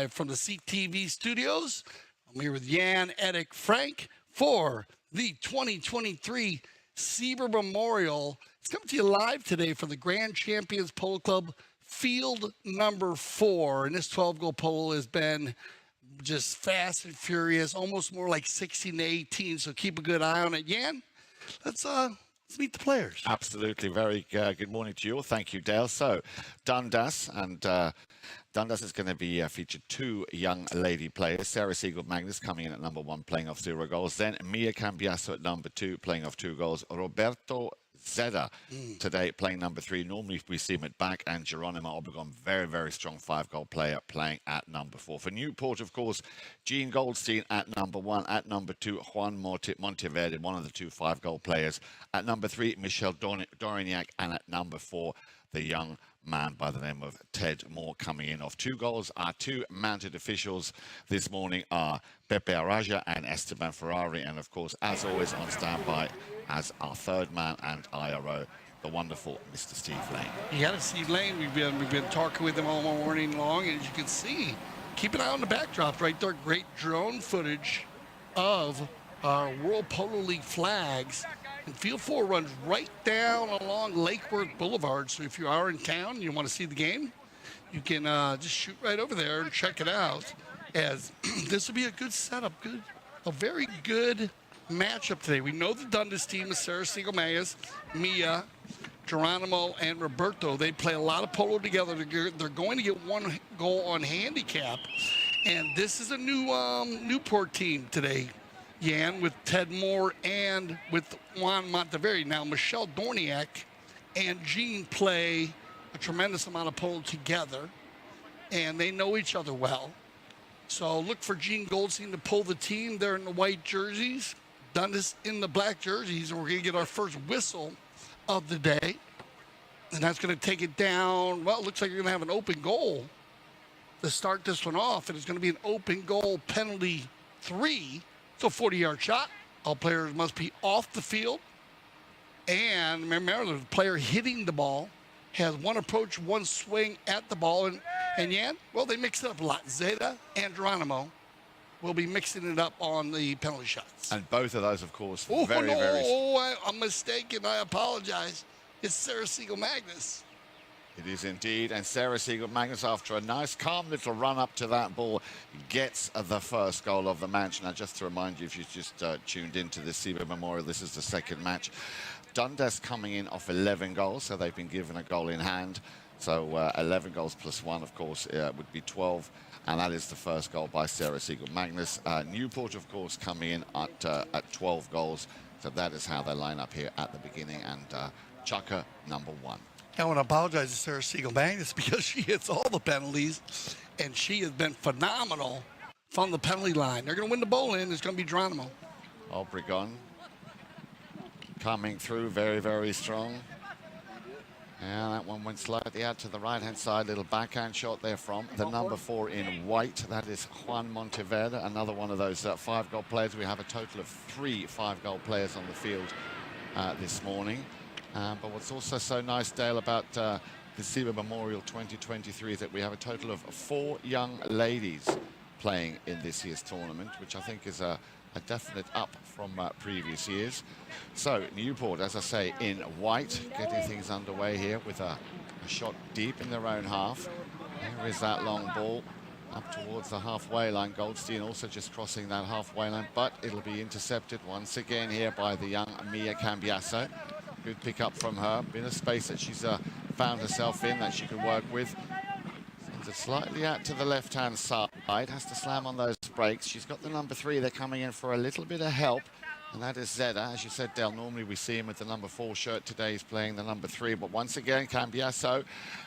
live from the CTV studios. I'm here with Jan, Eric, Frank for the 2023 Sieber Memorial. It's coming to you live today from the Grand Champions Polo Club, field number 4. And this 12-goal polo has been just fast and furious, almost more like 16 to 18. So keep a good eye on it. Jan, let's meet the players. Absolutely. Very good morning to you all. Thank you, Dale. So, Dundas, and Dundas is going to be featured 2 young lady players. Sarah Siegel-Magnus coming in at number 1, playing off 0 goals. Then Mia Cambiasso at number 2, playing off 2 goals. Roberto Zeda today playing number 3. Normally we see him at back, and Geronimo Obregon, very, very strong 5-goal player, playing at number 4. For Newport, of course, Gene Goldstein at number 1. At number 2, Juan Monteverde, one of the 2 5-goal players. At number 3, Michel Dorignac, and at number 4, the young man by the name of Ted Moore coming in off 2 goals. Our 2 mounted officials this morning are Pepe Araja and Esteban Ferrari, and of course, as always, on standby as our 3rd man and IRO, the wonderful Mr. Steve Lane. Yeah, Steve Lane, we've been talking with him all morning long, and as you can see, keep an eye on the backdrop right there. Great drone footage of our World Polo League flags. And Field 4 runs right down along Lake Worth Boulevard. So if you are in town and you want to see the game, you can just shoot right over there and check it out. As this will be a good setup, a very good matchup today. We know the Dundas team is Sarah Siegel-Magnus, Mia, Geronimo, and Roberto. They play a lot of polo together. They're going to get 1 goal on handicap. And this is a new Newport team today, Jan, with Ted Moore and with Juan Monteverde. Now, Michel Dorignac and Gene play a tremendous amount of polo together, and they know each other well. So look for Gene Goldstein to pull the team. They're in the white jerseys, Dundas in the black jerseys, and we're going to get our first whistle of the day. And that's going to take it down. Well, it looks like you're going to have an open goal to start this one off, and it's going to be an open goal penalty 3. So 40-yard shot. All players must be off the field. And remember, the player hitting the ball has 1 approach, 1 swing at the ball. And Jan, well, they mix it up a lot. Zeta and Geronimo will be mixing it up on the penalty shots. And both of those, of course, I'm mistaken. I apologize. It's Sarah Siegel-Magnus. It is indeed, and Sarah Siegel-Magnus, after a nice, calm little run up to that ball, gets the first goal of the match. Now, just to remind you, if you just tuned into the Sieber Memorial, this is the 2nd match. Dundas coming in off 11 goals, so they've been given a goal in hand. So 11 goals plus 1, of course, would be 12, and that is the first goal by Sarah Siegel-Magnus. Newport, of course, coming in at 12 goals, so that is how they line up here at the beginning, and Chaka, number 1. I want to apologize to Sarah Siegel-Magnus because she hits all the penalties, and she has been phenomenal from the penalty line. They're going to win the bowl in. It's going to be Geronimo. Obregon coming through very, very strong. Yeah, that one went slightly out to the right-hand side. Little backhand shot there from the number 4 in white. That is Juan Monteverde, another one of those 5-goal players. We have a total of 3 5-goal players on the field this morning. But what's also so nice, Dale, about the Sieber Memorial 2023 is that we have a total of 4 young ladies playing in this year's tournament, which I think is a definite up from previous years. So Newport, as I say, in white, getting things underway here with a shot deep in their own half. Here is that long ball up towards the halfway line. Goldstein also just crossing that halfway line, but it'll be intercepted once again here by the young Mia Cambiasso. Good pick up from her. Bit of space that she's found herself in that she can work with. Sends it slightly out to the left-hand side. Has to slam on those brakes. She's got the number 3. They're coming in for a little bit of help. And that is Zeda. As you said, Dale, normally we see him with the number 4 shirt. Today he's playing the number 3. But once again, Cambiasso,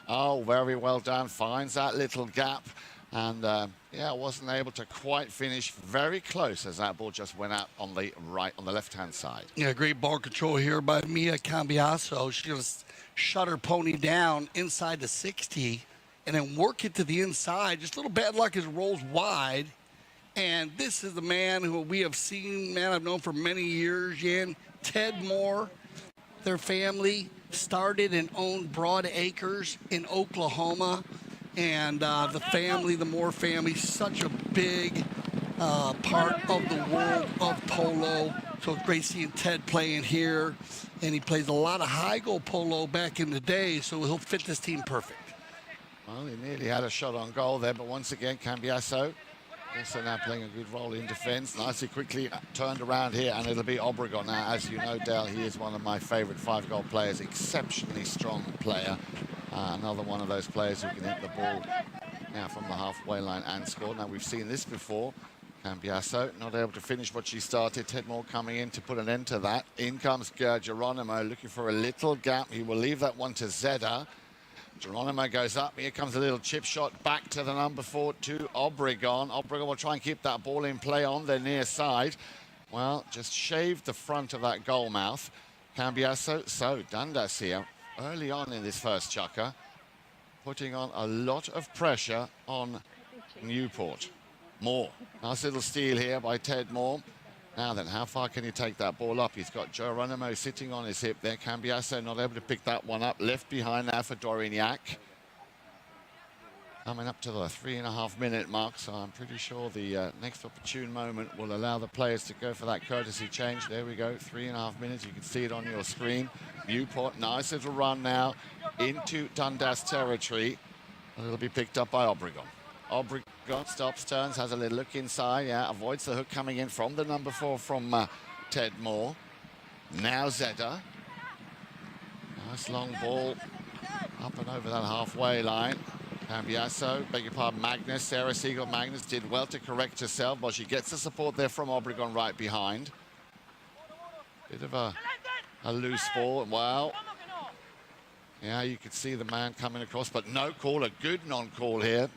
oh, very well done. Finds that little gap. And, yeah, wasn't able to quite finish. Very close as that ball just went out on the left-hand side. Yeah, great ball control here by Mia Cambiasso. She's going to shut her pony down inside the 60 and then work it to the inside. Just a little bad luck as it rolls wide. And this is the man who we have seen, man, I've known for many years, Jan, Ted Moore. Their family started and owned Broad Acres in Oklahoma. And the family, the Moore family, such a big part of the world of polo. So it's great seeing Ted playing here. And he plays a lot of high goal polo back in the day, so he'll fit this team perfect. Well, he nearly had a shot on goal there, but once again, Cambiasso also now playing a good role in defence. Nicely, quickly turned around here, and it'll be Obregon. Now, as you know, Dale, he is one of my favourite 5-goal players, exceptionally strong player. Another one of those players who can hit the ball now from the halfway line and score. Now, we've seen this before. Cambiasso not able to finish what she started. Ted Moore coming in to put an end to that. In comes Geronimo looking for a little gap. He will leave that one to Zeda. Geronimo goes up. Here comes a little chip shot back to the number 4 to Obregon. Obregon will try and keep that ball in play on the near side. Well, just shaved the front of that goal mouth. Cambiasso, so Dundas here early on in this first chukker, putting on a lot of pressure on Newport. Moore, nice little steal here by Ted Moore. Now then, how far can he take that ball up? He's got Geronimo sitting on his hip there. Cambiasso not able to pick that one up. Left behind now for Dorignac. Coming up to the 3.5-minute mark, so I'm pretty sure the next opportune moment will allow the players to go for that courtesy change. There we go, 3.5 minutes. You can see it on your screen. Newport, nice little run now into Dundas territory. And it'll be picked up by Obregon. Obregon stops, turns, has a little look inside, yeah, avoids the hook coming in from the number 4 from Ted Moore. Now Zeda. Nice long ball up and over that halfway line. Cambiasso, beg your pardon, Magnus, Sarah Siegel Magnus did well to correct herself, but she gets the support there from Obregon right behind. Bit of a loose ball, wow. Yeah, you could see the man coming across, but no call, a good non-call here.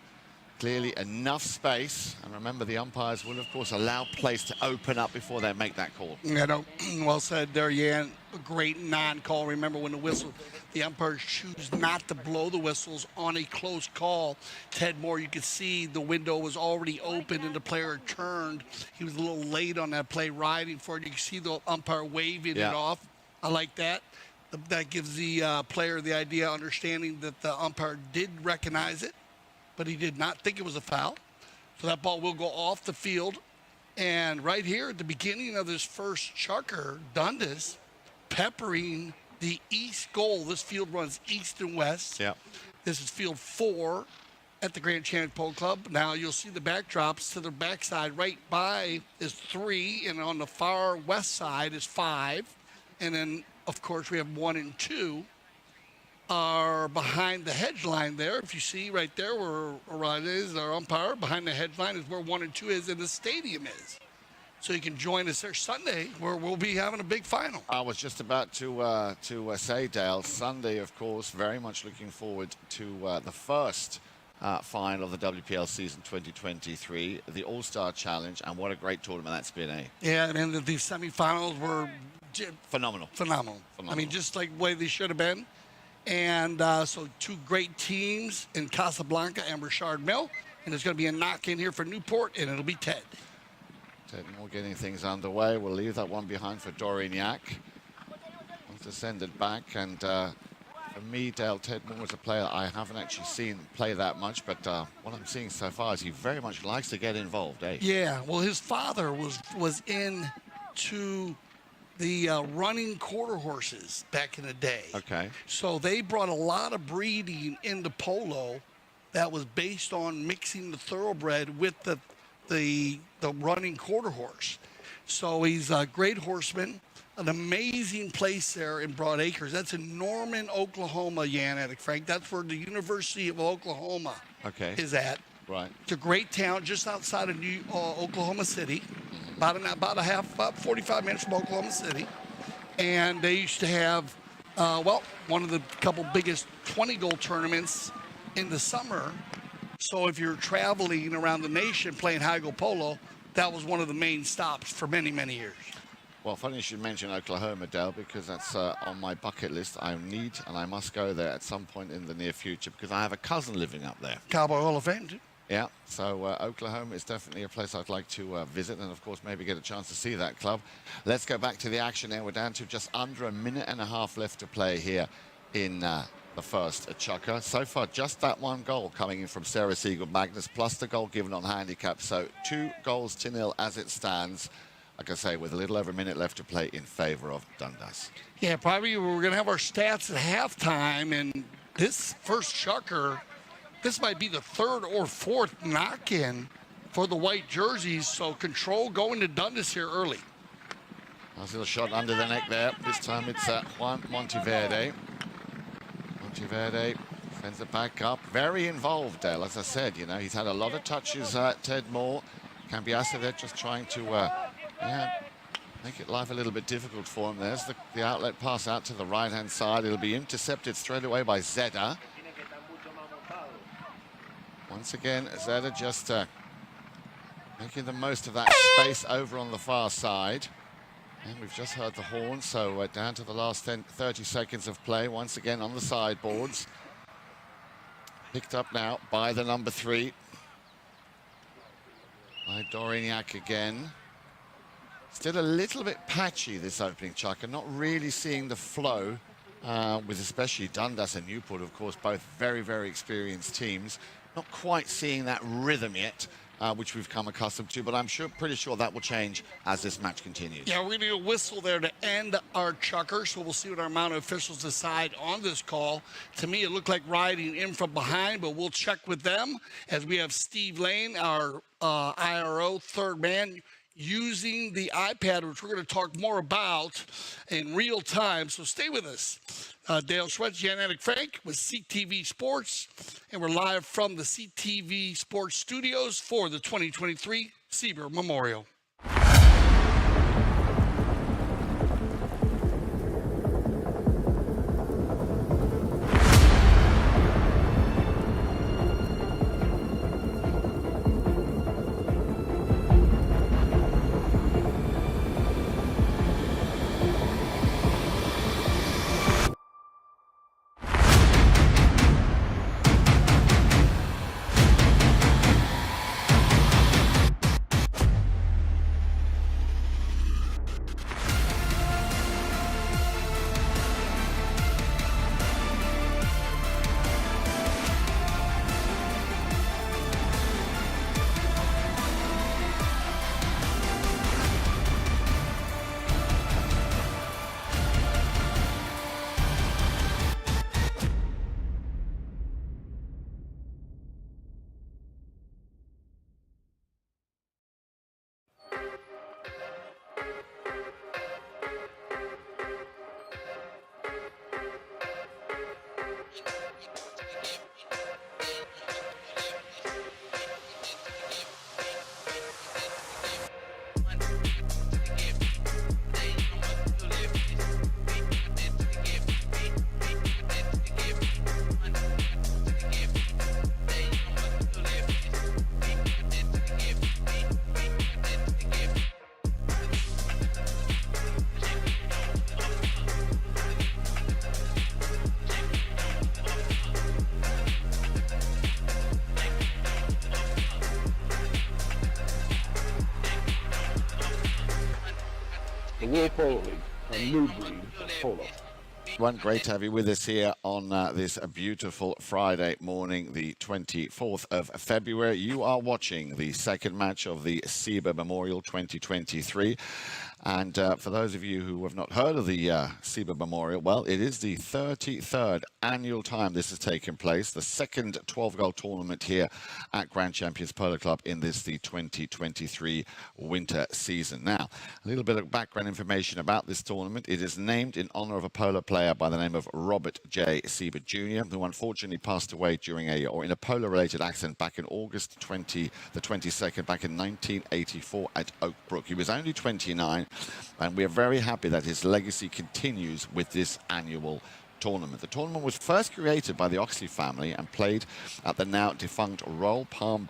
Clearly enough space, and remember the umpires will of course allow place to open up before they make that call. Yeah, no, well said there, Jan. A great non-call. Remember when the umpires choose not to blow the whistles on a close call. Ted Moore, you could see the window was already open and the player turned. He was a little late on that play, riding for it. You can see the umpire waving it off. I like that. That gives the player the idea, understanding that the umpire did recognize it, but he did not think it was a foul. So that ball will go off the field. And right here at the beginning of this first chukker, Dundas peppering the east goal. This field runs east and west. Yeah. This is field 4 at the Grand Channel Polo Club. Now you'll see the backdrops to the backside. Right by is 3, and on the far west side is 5. And then, of course, we have 1 and 2. Are behind the hedge line there. If you see right there where Rod is, our umpire, behind the hedge line is where 1 and 2 is and the stadium is. So you can join us there Sunday where we'll be having a big final. I was just about to say, Dale, Sunday, of course, very much looking forward to the first final of the WPL season 2023, the All-Star Challenge, and what a great tournament that's been, eh? Yeah, and the semifinals were phenomenal. I mean, just like the way they should have been. And so 2 great teams in Casablanca and Richard Mill. And there's going to be a knock-in here for Newport, and it'll be Ted. Ted Moore getting things underway. We'll leave that one behind for Dorignac. Wants to send it back. And for me, Dale, Ted Moore is a player I haven't actually seen play that much. But what I'm seeing so far is he very much likes to get involved, eh? Yeah, well, his father was into the running quarter horses back in the day. Okay. So they brought a lot of breeding into polo that was based on mixing the thoroughbred with the running quarter horse. So he's a great horseman, an amazing place there in Broad Acres. That's in Norman, Oklahoma, Jan Frank. That's where the University of Oklahoma is at. Right. It's a great town just outside of Oklahoma City. About 45 minutes from Oklahoma City. And they used to have, one of the couple biggest 20-goal tournaments in the summer. So if you're traveling around the nation playing high-goal polo, that was one of the main stops for many, many years. Well, funny you should mention Oklahoma, Dale, because that's on my bucket list. I need and I must go there at some point in the near future because I have a cousin living up there. Cowboy Hall of Fame, too. Yeah, so Oklahoma is definitely a place I'd like to visit and, of course, maybe get a chance to see that club. Let's go back to the action there. We're down to just under a minute and a half left to play here in the the first chukker. So far, just that one goal coming in from Sarah Siegel-Magnus, plus the goal given on handicap. So 2-0 as it stands. Like I say, with a little over a minute left to play in favor of Dundas. Yeah, probably we're going to have our stats at halftime, and this first chukker, this might be the third or fourth knock-in for the white jerseys, so control going to Dundas here early. Nice little shot under the neck there. This time it's Juan Monteverde. Monteverde sends it back up. Very involved, Dale, as I said. You know, he's had a lot of touches, Ted Moore. Cambiasso there just trying to make it life a little bit difficult for him. There's the outlet pass out to the right-hand side. It'll be intercepted straight away by Zeda. Once again, Zeda just making the most of that space over on the far side. And we've just heard the horn, so down to the last 30 seconds of play. Once again on the sideboards. Picked up now by the number 3. By Dorignac again. Still a little bit patchy, this opening chukker. Not really seeing the flow with especially Dundas and Newport, of course, both very, very experienced teams. Not quite seeing that rhythm yet, which we've come accustomed to, but I'm pretty sure that will change as this match continues. Yeah, we're going to get a whistle there to end our chukker, so we'll see what our mounted officials decide on this call. To me, it looked like riding in from behind, but we'll check with them as we have Steve Lane, our IRO third man, using the iPad, which we're going to talk more about in real time. So stay with us. Dale Schwetz, Jan-Erik Frank with CTV Sports, and we're live from the CTV Sports studios for the 2023 Sieber Memorial. The World Polo League, a new breed of polo. One, great to have you with us here on this beautiful Friday morning, the 24th of February. You are watching the second match of the Sieber Memorial 2023. And for those of you who have not heard of the Sieber Memorial, well, it is the 33rd annual time this has taken place, the second 12-goal tournament here at Grand Champions Polo Club in this, the 2023 winter season. Now, a little bit of background information about this tournament. It is named in honor of a polo player by the name of Robert J. Sieber Jr., who unfortunately passed away during in a polo-related accident back in August the 22nd, back in 1984 at Oak Brook. He was only 29. And we are very happy that his legacy continues with this annual tournament. The tournament was first created by the Oxley family and played at the now defunct Royal Palm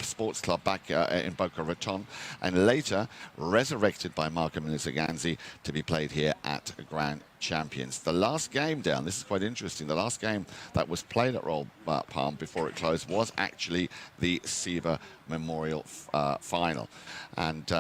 Sports Club back in Boca Raton, and later resurrected by Marco Milizaganzi to be played here at Grand Champions. The last game down, this is quite interesting, the last game that was played at Royal Palm before it closed was actually the Sieber Memorial final. And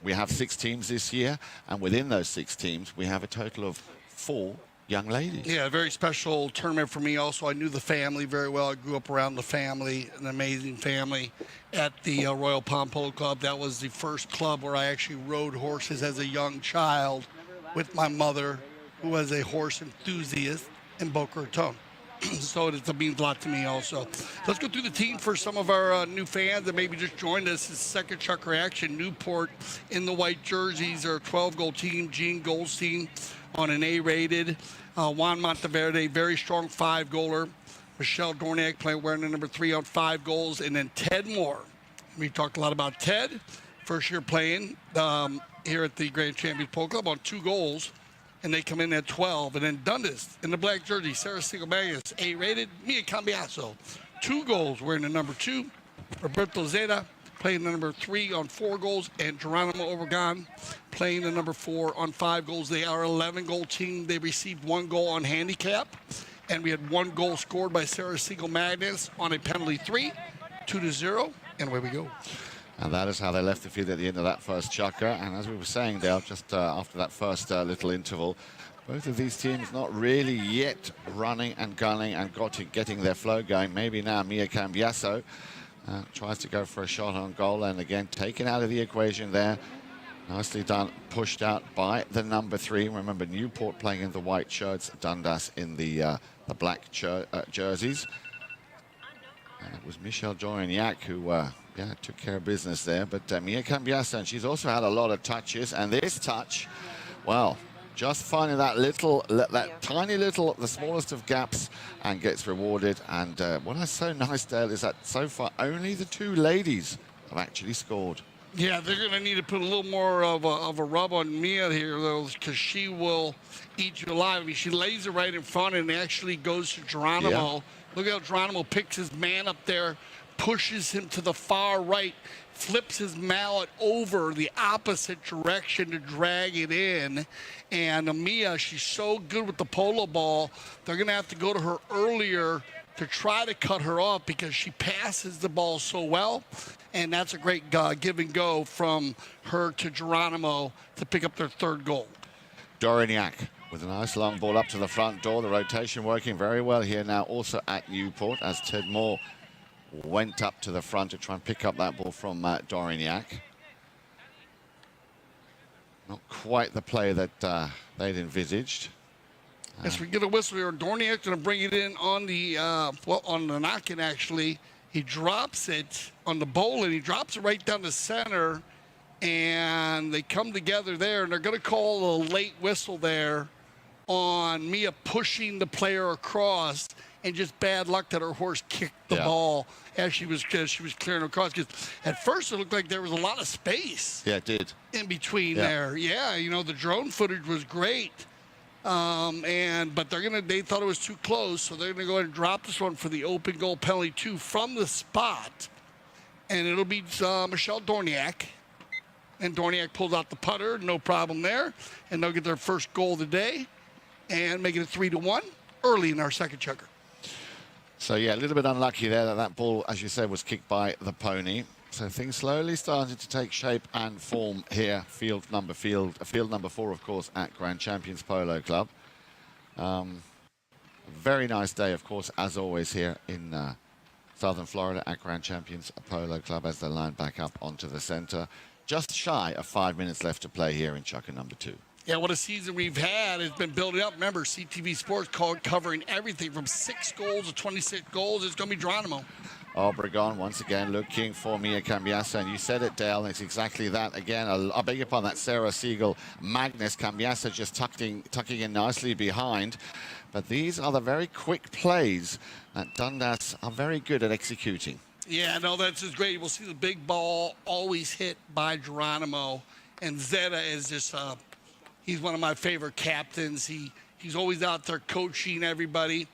we have 6 teams this year, and within those 6 teams, we have a total of 4 young ladies. Yeah, a very special tournament for me also. I knew the family very well. I grew up around the family, an amazing family at the Royal Palm Polo Club. That was the first club where I actually rode horses as a young child with my mother, who was a horse enthusiast in Boca Raton. So it means a lot to me also. Let's go through the team for some of our new fans that maybe just joined us. It's second chucker action. Newport in the white jerseys. Our 12-goal team. Gene Goldstein on an A-rated. Juan Monteverde, very strong 5-goaler. Michelle Dorniak playing wearing the number 3 on 5 goals. And then Ted Moore. We talked a lot about Ted. First year playing here at the Grand Champions Polo Club on 2 goals. And they come in at 12. And then Dundas in the black jersey, Sarah Siegel-Magnus, A-rated. Mia Cambiasso, 2 goals, wearing the number 2. Roberto Zeta playing the number 3 on 4 goals. And Geronimo Obregon playing the number 4 on 5 goals. They are an 11-goal team. They received 1 goal on handicap. And we had 1 goal scored by Sarah Siegel-Magnus on a penalty 3, 2-0. And away we go. And that is how they left the field at the end of that first chukker. And as we were saying, Dale, just after that first little interval, both of these teams not really yet running and gunning and getting their flow going. Maybe now Mia Cambiasso tries to go for a shot on goal, and again taken out of the equation there. Nicely done, pushed out by the number 3. Remember, Newport playing in the white shirts, Dundas in the black jerseys. And it was Michelle Dorniak who took care of business there. But Mia Cambiasso, and she's also had a lot of touches. And this touch, well, just finding that tiny little, the smallest of gaps, and gets rewarded. And what is so nice, Dale, is that so far only the 2 ladies have actually scored. Yeah, they're going to need to put a little more of a rub on Mia here, though, because she will eat you alive. I mean, she lays it right in front and actually goes to Geronimo. Yeah. Look how Geronimo picks his man up there, pushes him to the far right, flips his mallet over the opposite direction to drag it in. And Mia, she's so good with the polo ball, they're going to have to go to her earlier to try to cut her off because she passes the ball so well. And that's a great give and go from her to Geronimo to pick up their 3rd goal. Dorniak with a nice long ball up to the front door. The rotation working very well here now also at Newport as Ted Moore went up to the front to try and pick up that ball from Dorniak. Not quite the play that they'd envisaged. As we get a whistle here, Dorniak's going to bring it in on the on the knock-in, actually. He drops it on the bowl, and he drops it right down the center. And they come together there, and they're going to call a late whistle there on Mia pushing the player across, and just bad luck that her horse kicked the ball as she was clearing across. Because at first it looked like there was a lot of space. Yeah, it did. In between there. Yeah, you know, the drone footage was great. But they thought it was too close, so they're gonna go ahead and drop this one for the open goal penalty 2 from the spot, and it'll be Michelle Dorniak, and Dorniak pulls out the putter, no problem there, and they'll get their first goal of the day, and make it 3-1 early in our second checker. So yeah, a little bit unlucky there that ball, as you said, was kicked by the pony. So things slowly starting to take shape and form here. Field number 4, of course, at Grand Champions Polo Club. Very nice day, of course, as always here in Southern Florida at Grand Champions Polo Club as they line back up onto the center. Just shy of 5 minutes left to play here in chukker number 2. Yeah, what a season we've had. It's been building up. Remember, CTV Sports covering everything from 6 goals to 26 goals. It's going to be Geronimo. Obregon once again looking for Mia Cambiasso, and you said it, Dale, it's exactly that. Again, I beg your pardon, that Sarah Siegel-Magnus. Cambiasso just tucking in nicely behind. But these are the very quick plays that Dundas are very good at executing. Yeah, no, that's just great. We'll see the big ball always hit by Geronimo. And Zeta is just, he's one of my favorite captains. He's always out there coaching everybody.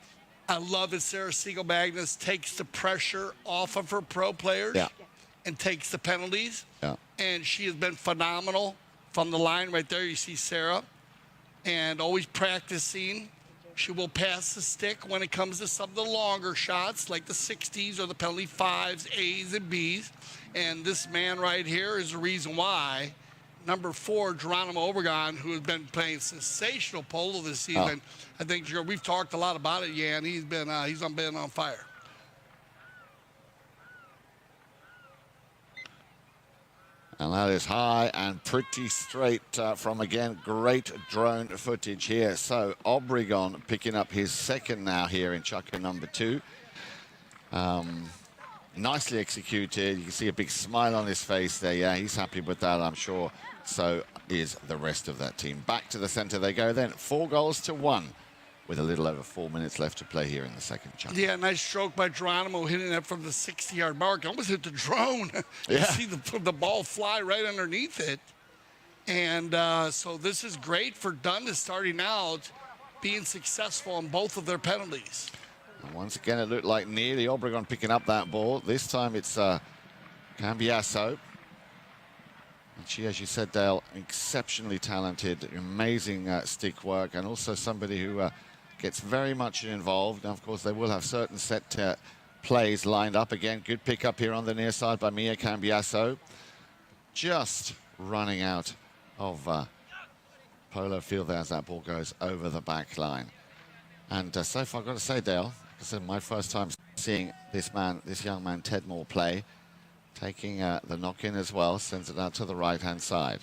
I love it. Sarah Siegel-Magnus takes the pressure off of her pro players and takes the penalties. Yeah. And she has been phenomenal from the line right there. You see Sarah. And always practicing. She will pass the stick when it comes to some of the longer shots, like the 60s or the penalty 5s, A's, and B's. And this man right here is the reason why number 4, Geronimo Obregon, who has been playing sensational polo this season. I think we've talked a lot about it, Jan. He's been on fire. And that is high and pretty straight from, again, great drone footage here. So Obregon picking up his second now here in chukker number 2. Nicely executed. You can see a big smile on his face there. Yeah, he's happy with that, I'm sure. So is the rest of that team. Back to the center they go then. 4-1 with a little over 4 minutes left to play here in the second chunk. Yeah, nice stroke by Geronimo, hitting that from the 60-yard mark. Almost hit the drone. You Yeah. see the ball fly right underneath it. And so this is great for Dundas starting out, being successful on both of their penalties. And once again, it looked like nearly Obregon picking up that ball. This time it's Cambiasso. And she, as you said, Dale, exceptionally talented, amazing stick work, and also somebody who gets very much involved. Now, of course, they will have certain set plays lined up. Again, good pick up here on the near side by Mia Cambiasso. Just running out of polo field there as that ball goes over the back line. And so far, I've got to say, Dale, this is my first time seeing this young man, Ted Moore, play. Taking the knock-in as well, sends it out to the right-hand side.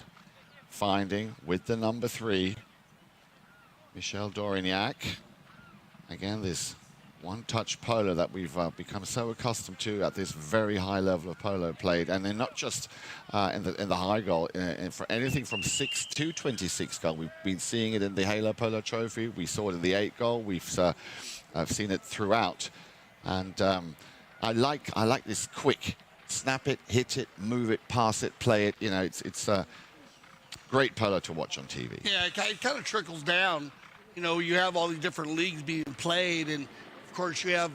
Finding, with the number 3, Michelle Dorignac. Again, this one-touch polo that we've become so accustomed to at this very high level of polo played. And then not just in the high goal, for anything from 6 to 26 goal. We've been seeing it in the Halo Polo Trophy. We saw it in the 8 goal. I've seen it throughout. And I like this quick. Snap it, hit it, move it, pass it, play it. You know, it's great polo to watch on TV. Yeah, it kind of trickles down. You know, you have all these different leagues being played, and of course you have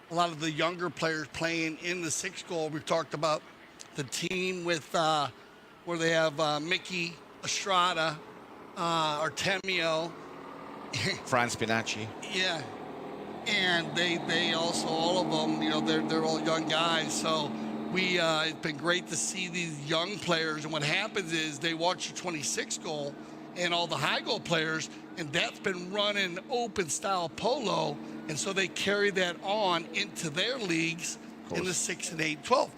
a lot of the younger players playing in the 6 goal. We've talked about the team with where they have Mickey Estrada, Artemio, Fran Spinacci. Yeah, and they also, all of them, you know, they're all young guys. So it's been great to see these young players. And what happens is they watch the 26 goal and all the high goal players, and that's been running open style polo. And so they carry that on into their leagues in the 6 and 8, 12.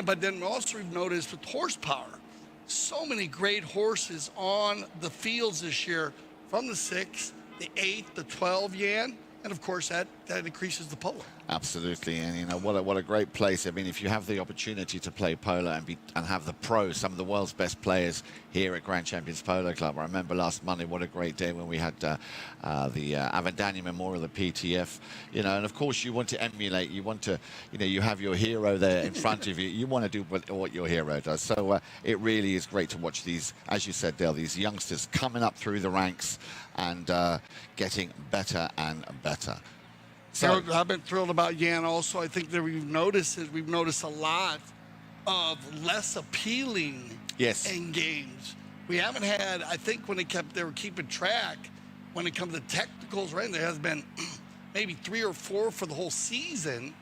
But then also we've noticed with horsepower, so many great horses on the fields this year from the 6, the 8, the 12, Jan. And of course that increases the polo. Absolutely, and you know what a great place. I mean, if you have the opportunity to play polo and have the pros, some of the world's best players here at Grand Champions Polo Club. I remember last Monday, what a great day when we had the Avendania Memorial, the PTF. You know, and of course you want to emulate. You want to, you know, you have your hero there in front of you. You want to do what your hero does. So it really is great to watch these, as you said, Dale, these youngsters coming up through the ranks and getting better and better. So I've been thrilled about Jan also. I think that we've noticed a lot of less appealing end games. We haven't had, I think they were keeping track when it comes to technicals, right? There has been maybe 3 or 4 for the whole season.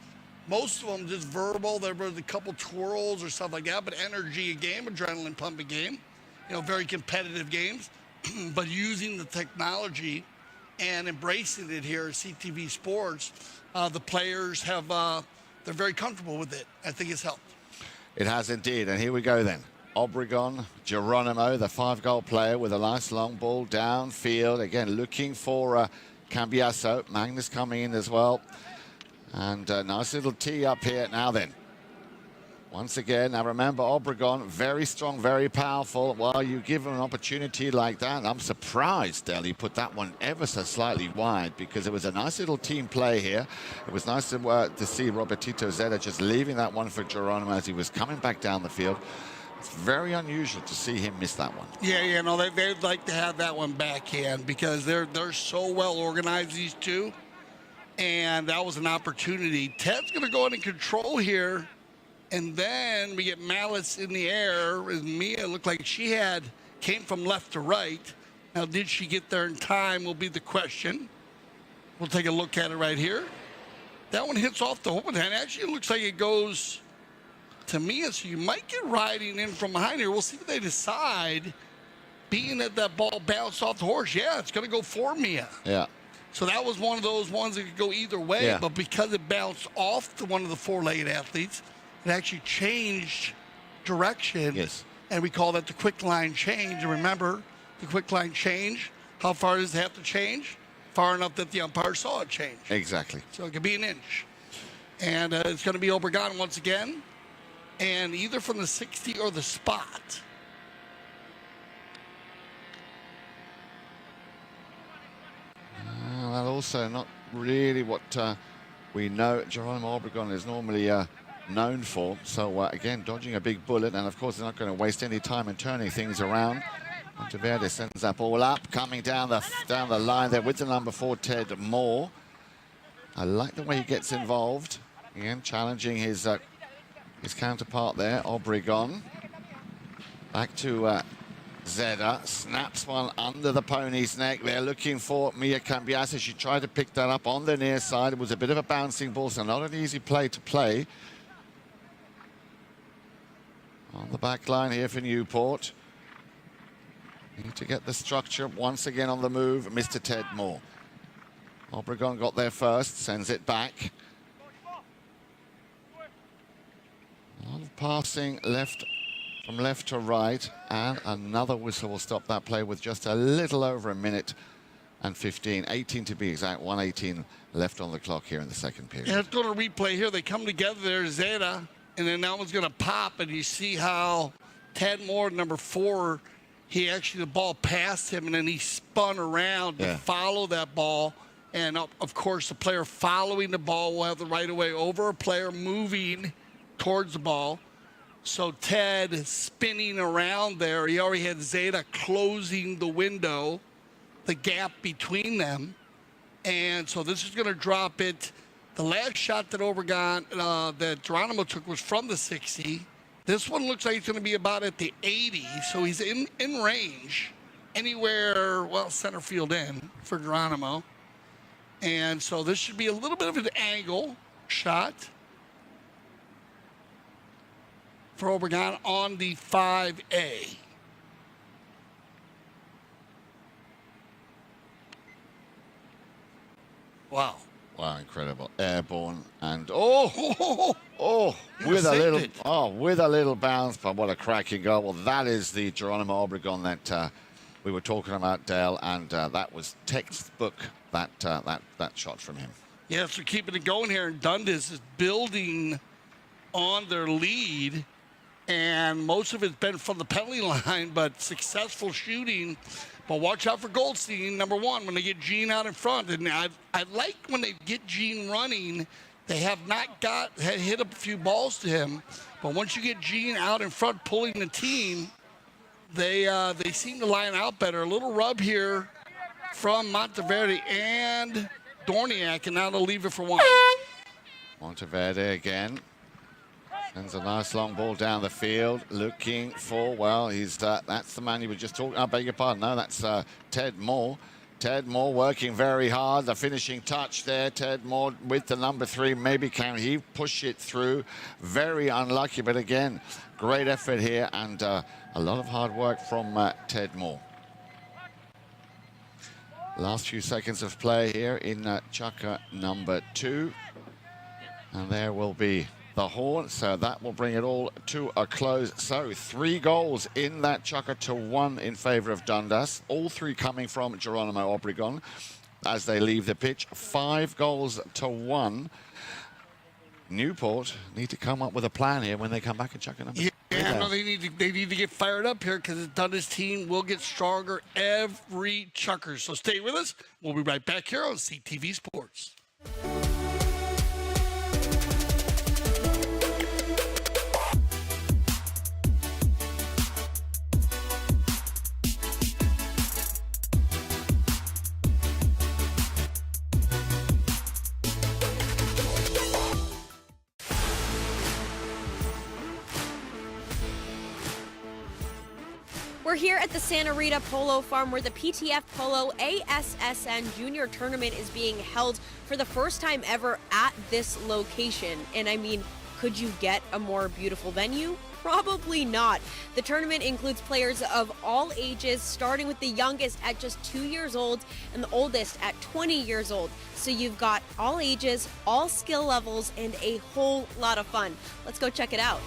Most of them just verbal. There were a couple twirls or stuff like that, but energy game, adrenaline pumping game, you know, very competitive games. But using the technology and embracing it here at CTV Sports, the players they're very comfortable with it. I think it's helped. It has indeed, and here we go then. Obregon, Geronimo, the 5-goal player with a nice long ball downfield. Again, looking for Cambiasso. Magnus coming in as well. And a nice little tee up here now then. Once again, now remember, Obregon, very strong, very powerful. While you give him an opportunity like that, I'm surprised, Dale, he put that one ever so slightly wide, because it was a nice little team play here. It was nice to see Robertito Zeta just leaving that one for Geronimo as he was coming back down the field. It's very unusual to see him miss that one. Yeah, no, they'd like to have that one backhand, because they're so well organized, these two. And that was an opportunity. Ted's going to go in and control here. And then we get mallets in the air. As Mia looked like she came from left to right. Now, did she get there in time will be the question. We'll take a look at it right here. That one hits off the open hand. Actually, it looks like it goes to Mia, so you might get riding in from behind here. We'll see what they decide. being that that ball bounced off the horse, yeah, it's going to go for Mia. Yeah. So that was one of those ones that could go either way. Yeah. But because it bounced off one of the four-legged athletes, it actually changed direction. Yes. And we call that the quick line change. And remember, the quick line change, how far does it have to change? Far enough that the umpire saw it change. Exactly. So it could be an inch. And it's going to be Obregon once again. And either from the 60 or the spot. Well, also not really what we know Geronimo Obregon is normally known for. So, again, dodging a big bullet. And, of course, they're not going to waste any time in turning things around. Monteverde sends that ball up, coming down the line there with the number 4, Ted Moore. I like the way he gets involved. Again, challenging his counterpart there, Obregon. Back to Zeda, snaps one under the pony's neck. They're looking for Mia Cambiasi. She tried to pick that up on the near side. It was a bit of a bouncing ball, so not an easy play to play. On the back line here for Newport. Need to get the structure once again on the move, Mr. Ted Moore. Obregon got there first, sends it back. A lot of passing from left to right, and another whistle will stop that play with just a little over a minute and 18 to be exact, 1:18 left on the clock here in the second period. Yeah, let's go to replay here. They come together there, Zeta, and then that one's going to pop, and you see how Ted Moore, number 4, he actually, the ball passed him, and then he spun around to follow that ball. And, of course, the player following the ball will have the right of way over a player moving towards the ball. So Ted spinning around there. He already had Zeta closing the window, the gap between them. And so this is going to drop it. The last shot that Obregon, that Geronimo took was from the 60. This one looks like it's going to be about at the 80, so he's in range anywhere, well, center field in for Geronimo. And so this should be a little bit of an angle shot for Obregon on the 5A. Wow. Wow, incredible. Airborne and with a little bounce, but what a cracking goal. Well, that is the Geronimo Obregon that we were talking about, Dale, and that was textbook, that shot from him. Yes, they're keeping it going here, and Dundas is building on their lead, and most of it's been from the penalty line, but successful shooting. But watch out for Goldstein, number 1, when they get Gene out in front. And I like when they get Gene running, they have not had hit a few balls to him. But once you get Gene out in front pulling the team, they seem to line out better. A little rub here from Monteverde and Dorniak, and now they'll leave it for 1. Monteverde again. Sends a nice long ball down the field, looking for, well, that's the man you were just talking, I beg your pardon, no, that's Ted Moore. Ted Moore working very hard, the finishing touch there. Ted Moore with the number 3, maybe can he push it through? Very unlucky, but again, great effort here, and a lot of hard work from Ted Moore. Last few seconds of play here in Chukka number 2. And there will be the horn, so that will bring it all to a close. So 3 goals in that Chukka to 1 in favor of Dundas. All 3 coming from Geronimo Obregon as they leave the pitch. 5 goals to 1. Newport need to come up with a plan here when they come back in Chukka number 2. Yeah, no, they need to get fired up here, because the Dundas team will get stronger every Chukker. So stay with us. We'll be right back here on CTV Sports. We're here at the Santa Rita Polo Farm, where the PTF Polo ASSN Junior Tournament is being held for the first time ever at this location. And I mean, could you get a more beautiful venue? Probably not. The tournament includes players of all ages, starting with the youngest at just 2 years old and the oldest at 20 years old. So you've got all ages, all skill levels, and a whole lot of fun. Let's go check it out.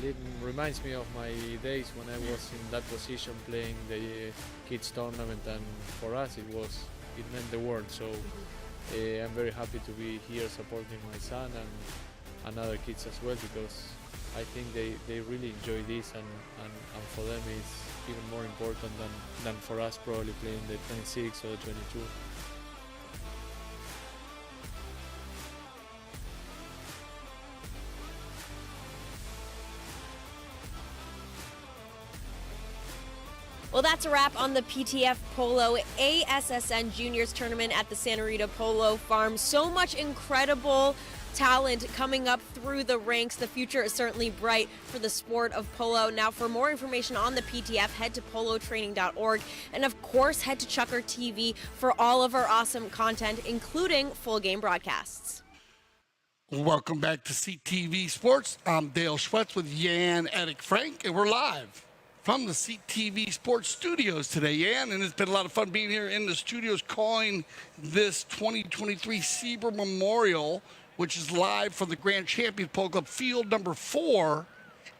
It reminds me of my days when I was in that position playing the kids tournament, and for us it meant the world. So I'm very happy to be here supporting my son and other kids as well, because I think they really enjoy this, and for them it's even more important than for us probably playing the 26 or the 22. Well, that's a wrap on the PTF Polo ASSN Juniors Tournament at the Santa Rita Polo Farm. So much incredible talent coming up through the ranks. The future is certainly bright for the sport of polo. Now, for more information on the PTF, head to polotraining.org. And of course, head to Chucker TV for all of our awesome content, including full game broadcasts. Welcome back to CTV Sports. I'm Dale Schwetz with Jan Erik Frank, and we're live from the CTV Sports Studios today, Jan, and it's been a lot of fun being here in the studios calling this 2023 Sieber Memorial, which is live from the Grand Champions Polo Club field number 4,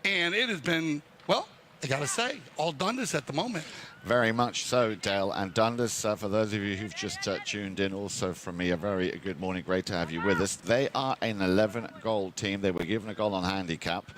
and it has been, well, I gotta say, all Dundas at the moment. Very much so, Dale. And Dundas, for those of you who've just tuned in, also from me, a very good morning. Great to have you with us. They are an 11-goal team. They were given a goal on handicap.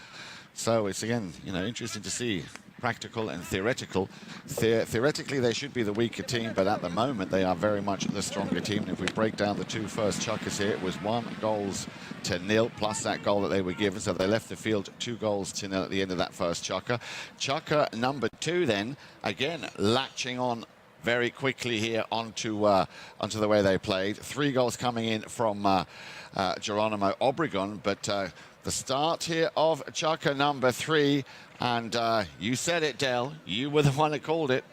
So it's, again, interesting to see practical and theoretical. Theoretically, they should be the weaker team, but at the moment, they are very much the stronger team. And if we break down the two first chuckers here, it was 1-0 plus that goal that they were given. So they left the field 2-0 at the end of that first chucker. Chucker number 2 then, again, latching on very quickly here onto the way they played. 3 goals coming in from Geronimo Obregon, but the start here of chucker number 3, and you said it, Dale. You were the one that called it.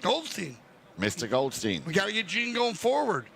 Goldstein. Mr. Goldstein. We got to get Gene going forward.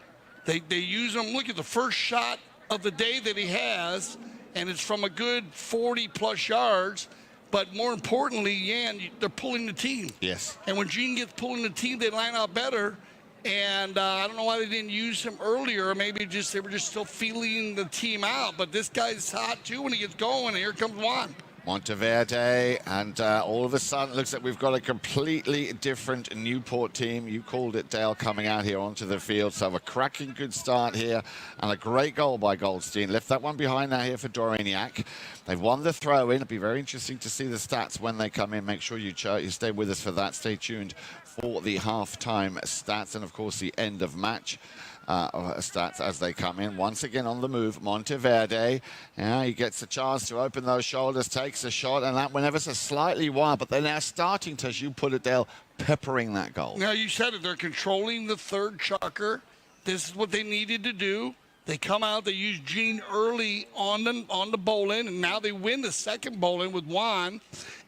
They use him. Look at the first shot of the day that he has, and it's from a good 40-plus yards. But more importantly, Jan, they're pulling the team. Yes. And when Gene gets pulling the team, they line out better. And I don't know why they didn't use him earlier. Maybe they were just still feeling the team out. But this guy's hot, too, when he gets going. And here comes Juan. Monteverde, and all of a sudden it looks like we've got a completely different Newport team. You called it, Dale, coming out here onto the field. So a cracking good start here, and a great goal by Goldstein. Left that one behind now here for Doraniak. They've won the throw-in. It'll be very interesting to see the stats when they come in. Make sure you stay with us for that. Stay tuned for the half-time stats and, of course, the end of match stats as they come in. Once again on the move, Monteverde. He gets a chance to open those shoulders, takes a shot, and that went ever so slightly wide, but they're now starting to, as you put it, Dale, peppering that goal. Now, you said it. They're controlling the third chucker. This is what they needed to do. They come out, they use Gene early on the bowl-in, and now they win the second bowl-in with Juan,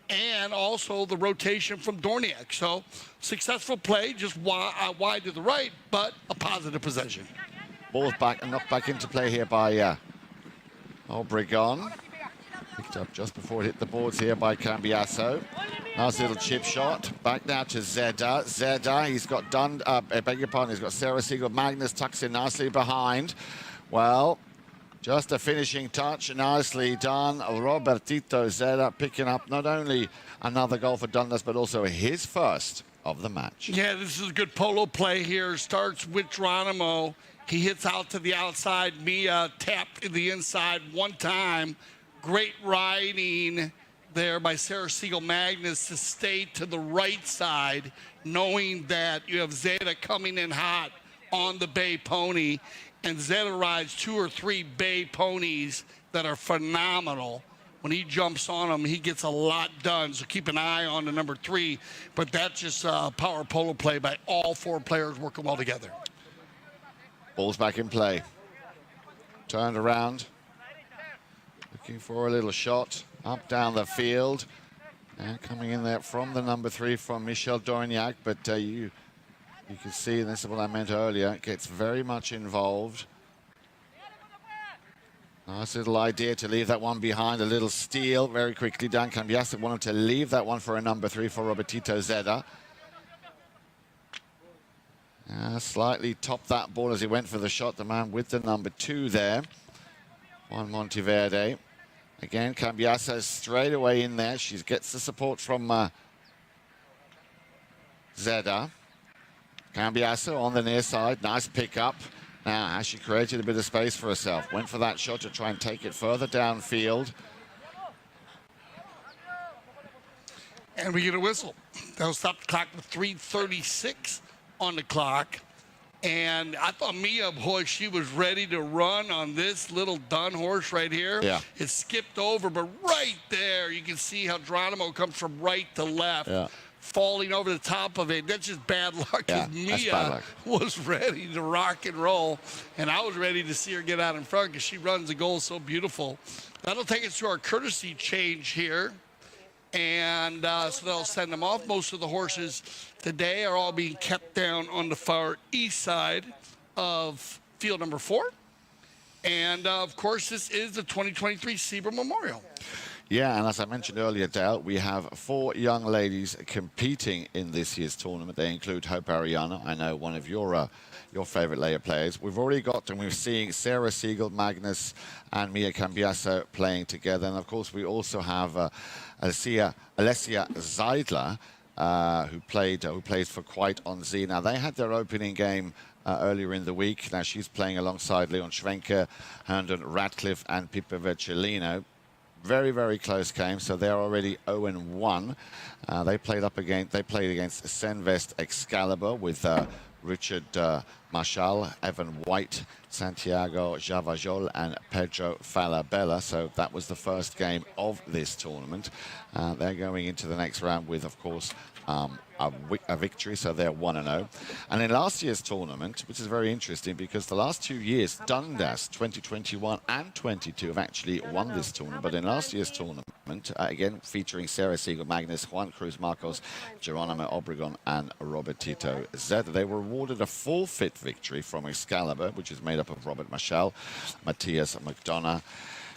and also the rotation from Dorniak. So successful play, just wide to the right, but a positive possession. Ball's back and knocked back into play here by Obregon. Picked up just before it hit the boards here by Cambiasso. Nice little chip shot. Back now to Zeda. Zeda, he's got beg your pardon, he's got Sarah Siegel. Magnus tucks in nicely behind. Well, just a finishing touch, nicely done. Robertito Zeda picking up not only another goal for Dundas, but also his first of the match. Yeah, this is a good polo play here. Starts with Geronimo. He hits out to the outside. Mia tapped in the inside one time. Great riding there by Sarah Siegel Magnus to stay to the right side, knowing that you have Zeta coming in hot on the Bay Pony. And Zeta rides 2 or 3 Bay Ponies that are phenomenal. When he jumps on them, he gets a lot done. So keep an eye on the number 3. But that's just a power polo play by all 4 players working well together. Ball's back in play. Turned around. Looking for a little shot. up down the field. And coming in there from the number 3 from Michel Dorignac, but you can see, and this is what I meant earlier, gets very much involved. Nice little idea to leave that one behind, a little steal, very quickly done. Cambiasso wanted to leave that one for a number 3 for Robertito Zeda. Slightly topped that ball as he went for the shot, the man with the number 2 there, Juan Monteverde. Again, Cambiasso straight away in there. She gets the support from Zeda. Cambiasso on the near side. Nice pick up. Now, has she created a bit of space for herself? Went for that shot to try and take it further downfield. And we get a whistle. That'll stop the clock with 3:36 on the clock. And I thought Mia, boy, she was ready to run on this little dun horse right here. Yeah. It skipped over, but right there, you can see how Geronimo comes from right to left, falling over the top of it. That's just bad luck, because Mia was ready to rock and roll, and I was ready to see her get out in front because she runs the goal so beautiful. That'll take us to our courtesy change here. And so they'll send them off. Most of the horses today are all being kept down on the far east side of field number 4. And, of course, this is the 2023 Sieber Memorial. Yeah, and as I mentioned earlier, Dale, we have 4 young ladies competing in this year's tournament. They include Hope Ariana, I know one of your favorite layer players. We've already got, and we're seeing Sarah Siegel, Magnus, and Mia Cambiasso playing together. And, of course, we also have Alessia Zeidler, who plays for Quite on Z. Now, they had their opening game earlier in the week. Now, she's playing alongside Leon Schwenker, Herndon Radcliffe, and Pippa Vercellino. Very, very close game, so they're already 0-1. They played against Senvest Excalibur with Richard Marshall, Evan White, Santiago Javajol, and Pedro Falabella. So that was the first game of this tournament. They're going into the next round with, of course, a victory, so they're 1-0. And in last year's tournament, which is very interesting because the last 2 years, Dundas, 2021 and 22, have actually won this tournament. But in last year's tournament, again, featuring Sarah Siegel, Magnus, Juan Cruz Marcos, Geronimo Obregon, and Robertito Zeda, they were awarded a forfeit victory from Excalibur, which is made up of Robert Marshall, Matthias McDonough,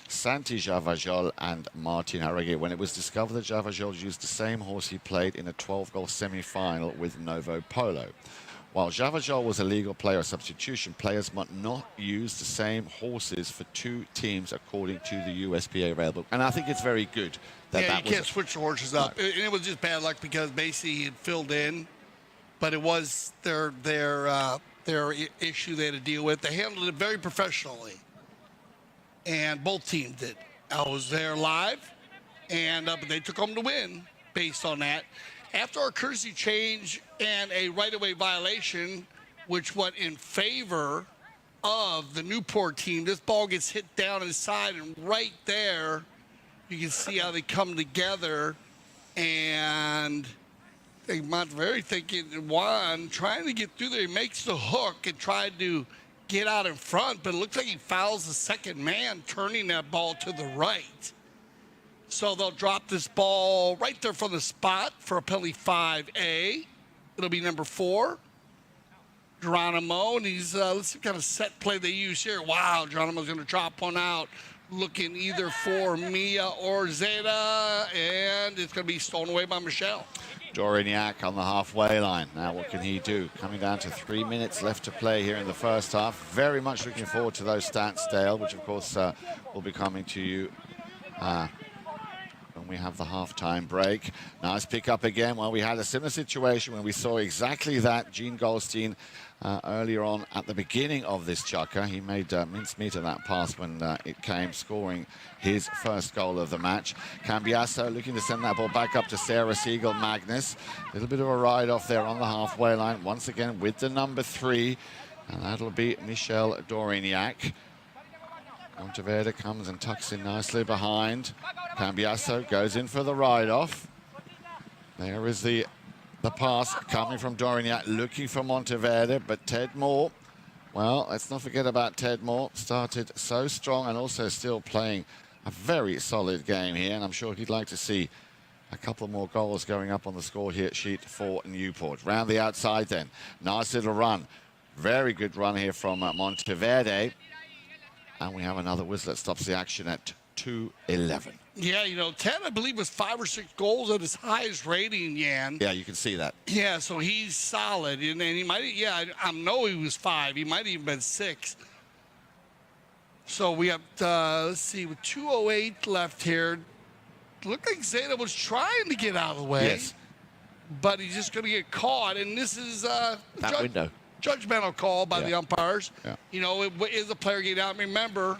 Santi Javajol, and Martin Harregui, when it was discovered that Javajol used the same horse he played in a 12-goal semi-final with Novo Polo. While Javajol was a legal player substitution, players must not use the same horses for 2 teams according to the USPA railbook. And I think it's very good that you can't switch the horses up. No. And it was just bad luck because basically he had filled in, but it was their issue they had to deal with. They handled it very professionally. And both teams did. I was there live, and but they took home the win based on that. After our courtesy change and a right-of-way violation, which went in favor of the Newport team, this ball gets hit down inside, and right there, you can see how they come together. And Monteverde thinking, Juan trying to get through there, he makes the hook and tried to get out in front, but it looks like he fouls the second man, turning that ball to the right. So they'll drop this ball right there from the spot for a penalty 5A. It'll be number 4, Geronimo, and he's, let's see what kind of set play they use here. Wow, Geronimo's going to drop one out, looking either for Mia or Zeta, and it's going to be stolen away by Michelle. Dorignac on the halfway line. Now what can he do? Coming down to 3 minutes left to play here in the first half. Very much looking forward to those stats, Dale, which of course will be coming to you when we have the halftime break. Nice pick up again. Well, we had a similar situation when we saw exactly that. Gene Goldstein earlier on at the beginning of this chukker. He made mincemeat of that pass when it came, scoring his first goal of the match. Cambiasso looking to send that ball back up to Sarah Siegel Magnus. A little bit of a ride off there on the halfway line. Once again with the number 3. And that'll be Michel Dorignac. Monteverde comes and tucks in nicely behind. Cambiasso goes in for the ride-off. There is the pass coming from Dorignac, looking for Monteverde, but Ted Moore, well, let's not forget about Ted Moore. Started so strong and also still playing a very solid game here, and I'm sure he'd like to see a couple more goals going up on the score here sheet for Newport. Round the outside then. Nice little run. Very good run here from Monteverde. And we have another whistle that stops the action at 2:11. Yeah, you know, Ted, I believe, was 5 or 6 goals at his highest rating, Jan. Yeah, you can see that. Yeah, so he's solid. And then he might, yeah, I know he was 5. He might have even been 6. So we have, let's see, with 2:08 left here. Looked like Zeta was trying to get out of the way. Yes. But he's just going to get caught. And this is That window. judgmental call by the umpires. Yeah. You know, is the player getting out? Remember,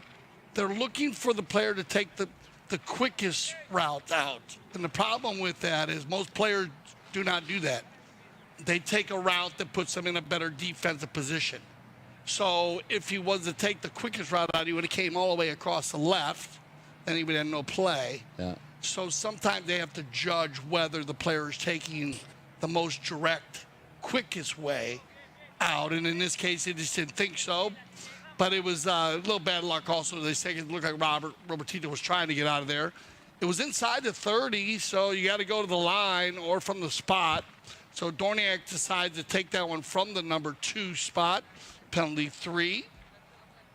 they're looking for the player to take the quickest route out. And the problem with that is most players do not do that. They take a route that puts them in a better defensive position. So if he was to take the quickest route out, he would have came all the way across the left, then he would have no play. Yeah. So sometimes they have to judge whether the player is taking the most direct, quickest way out. And in this case, they just didn't think so. But it was a little bad luck also. They say it looked like Robertito was trying to get out of there. It was inside the 30, so you got to go to the line or from the spot. So Dorniak decides to take that one from the number 2 spot, penalty 3.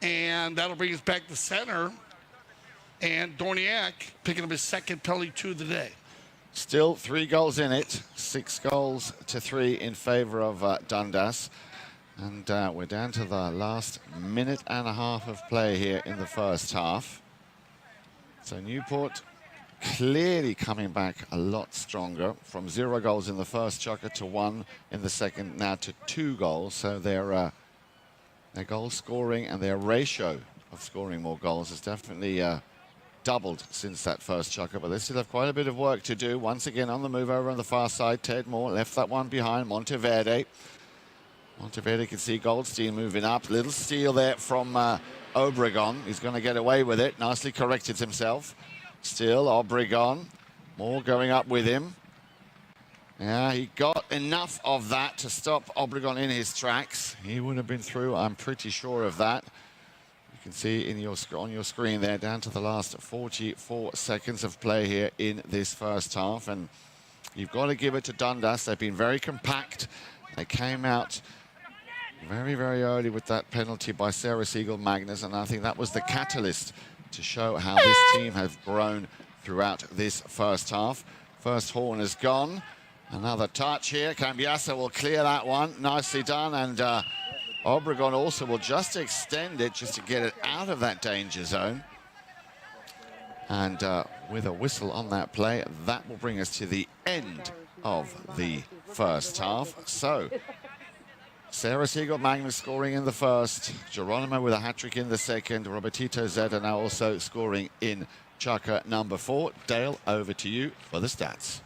And that'll bring us back to center. And Dorniak picking up his second penalty 2 of the day. Still 3 goals in it. 6 goals to 3 in favor of Dundas. And we're down to the last minute and a half of play here in the first half. So Newport clearly coming back a lot stronger from 0 goals in the first chukker to 1 in the second, now to 2 goals. So their goal scoring and their ratio of scoring more goals has definitely doubled since that first chukker, but they still have quite a bit of work to do. Once again on the move over on the far side, Ted Moore left that one behind. Monteverde can see Goldstein moving up. Little steal there from Obregon. He's going to get away with it. Nicely corrected himself. Still Obregon. Moore going up with him. Yeah, he got enough of that to stop Obregon in his tracks. He would have been through, I'm pretty sure of that. You can see on your screen there, down to the last 44 seconds of play here in this first half. And you've got to give it to Dundas. They've been very compact. They came out very, very early with that penalty by Sarah Siegel-Magnus, and I think that was the catalyst to show how this team has grown throughout this first half. First horn is gone. Another touch here. Cambiasa will clear that one. Nicely done. And Obregon also will just extend it just to get it out of that danger zone. And with a whistle on that play, that will bring us to the end of the first half. So Sarah Siegel-Magnus scoring in the first. Geronimo with a hat-trick in the second. Robertito Zeta now also scoring in chukker number 4. Dale, over to you for the stats.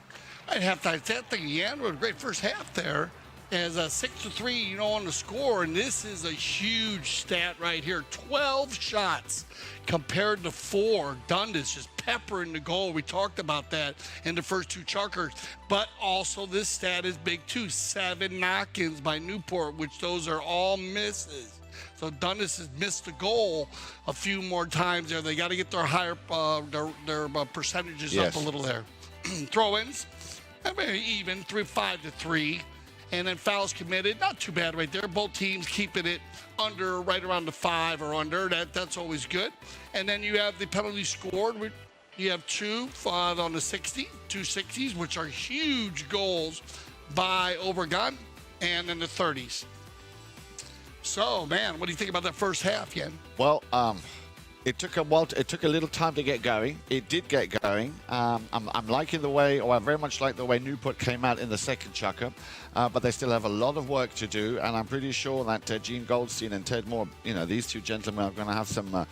I'd have to think Jan with a great first half there as a 6-3, you know, on the score. And this is a huge stat right here. 12 shots compared to 4. Dundas just peppering the goal. We talked about that in the first 2 chukkers. But also this stat is big too. 7 knock-ins by Newport, which those are all misses. So Dundas has missed the goal a few more times there. They got to get their higher their percentages up a little there. Throw-ins, very even, 5-3. And then fouls committed, not too bad right there. Both teams keeping it under, right around the 5 or under. That's always good. And then you have the penalties scored. You have 2 on the 60, 2 60s, which are huge goals by Obregon, and then the 30s. So, man, what do you think about that first half, Jan? Well, it took a little time to get going. It did get going. I'm liking the way, or I very much like the way Newport came out in the second chukker, but they still have a lot of work to do, and I'm pretty sure that Gene Goldstein and Ted Moore, you know, these two gentlemen are going to have some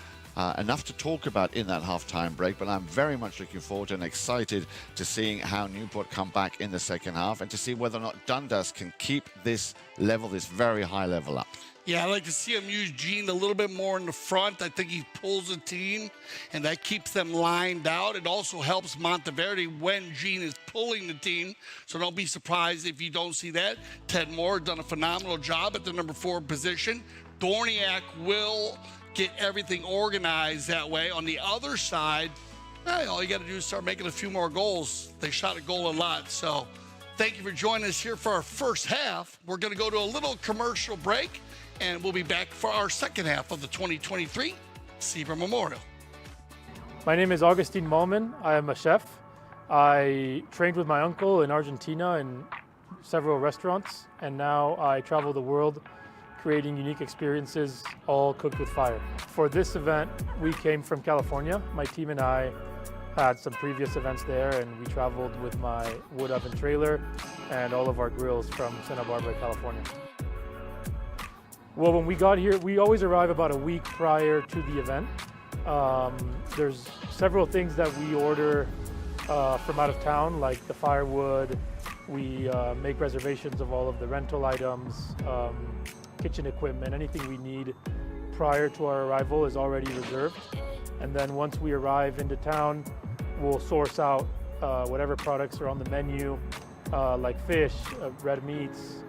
enough to talk about in that halftime break. But I'm very much looking forward and excited to seeing how Newport come back in the second half, and to see whether or not Dundas can keep this level, this very high level up. Yeah, I'd like to see him use Gene a little bit more in the front. I think he pulls the team, and that keeps them lined out. It also helps Monteverde when Gene is pulling the team, so don't be surprised if you don't see that. Ted Moore done a phenomenal job at the number 4 position. Dorniak will get everything organized that way. On the other side, all you got to do is start making a few more goals. They shot a goal a lot. So thank you for joining us here for our first half. We're going to go to a little commercial break, and we'll be back for our second half of the 2023 Sieber Memorial. My name is Augustine Malman. I am a chef. I trained with my uncle in Argentina in several restaurants, and now I travel the world creating unique experiences, all cooked with fire. For this event, we came from California. My team and I had some previous events there, and we traveled with my wood oven trailer and all of our grills from Santa Barbara, California. Well, when we got here, we always arrive about a week prior to the event. There's several things that we order from out of town, like the firewood. We make reservations of all of the rental items, kitchen equipment, anything we need prior to our arrival is already reserved. And then once we arrive into town, we'll source out whatever products are on the menu, like fish, red meats,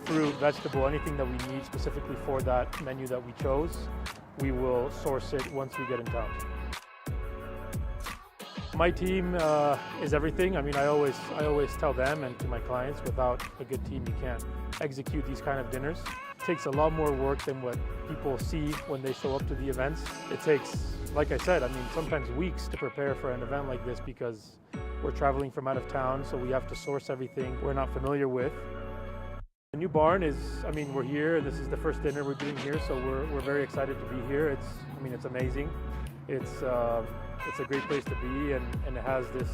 fruit, vegetable, anything that we need specifically for that menu that we chose. We will source it once we get in town. My team is everything. I mean, I always tell them and to my clients, without a good team, you can't execute these kind of dinners. It takes a lot more work than what people see when they show up to the events. It takes, like I said, sometimes weeks to prepare for an event like this because we're traveling from out of town, so we have to source everything we're not familiar with. The new barn is, we're here. This is the first dinner we're doing here, so we're very excited to be here. It's amazing. It's a great place to be, and it has this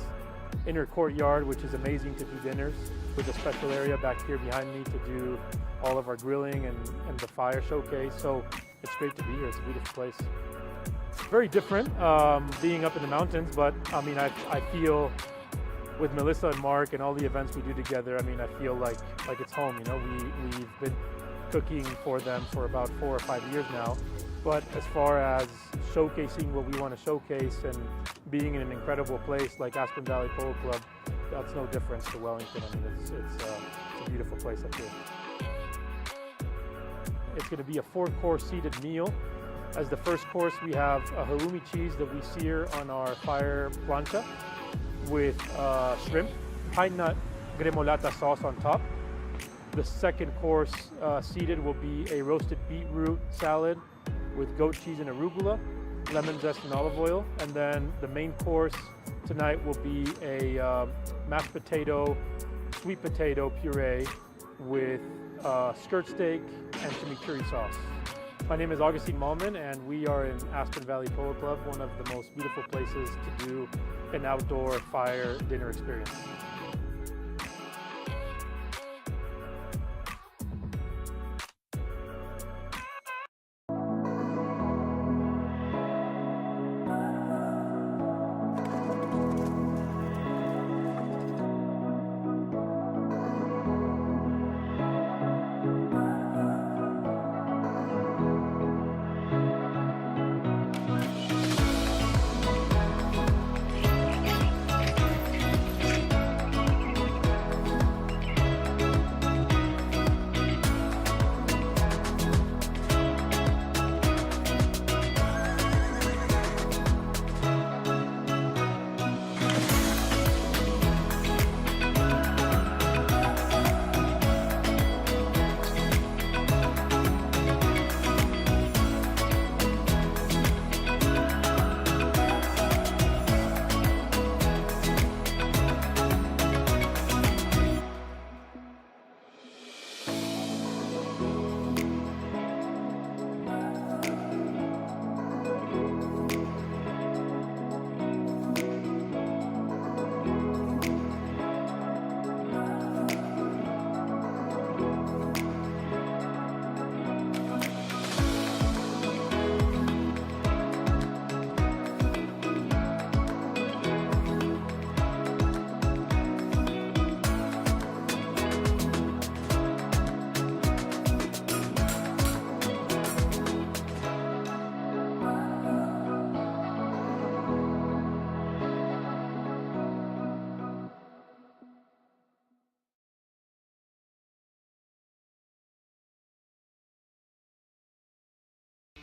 inner courtyard, which is amazing to do dinners, with a special area back here behind me to do all of our grilling and the fire showcase. So it's great to be here. It's a beautiful place. Very different being up in the mountains, but I feel with Melissa and Mark and all the events we do together, I feel like it's home. We've been cooking for them for about 4 or 5 years now. But as far as showcasing what we want to showcase and being in an incredible place like Aspen Valley Polo Club, that's no difference to Wellington. It's a beautiful place up here. It's going to be a 4-course seated meal. As the first course, we have a halloumi cheese that we sear on our fire plancha with shrimp, pine nut gremolata sauce on top. The second course seated will be a roasted beetroot salad with goat cheese and arugula, lemon zest and olive oil. And then the main course tonight will be a mashed potato, sweet potato puree with skirt steak and chimichurri sauce. My name is Augustine Malman, and we are in Aspen Valley Polo Club, one of the most beautiful places to do an outdoor fire dinner experience.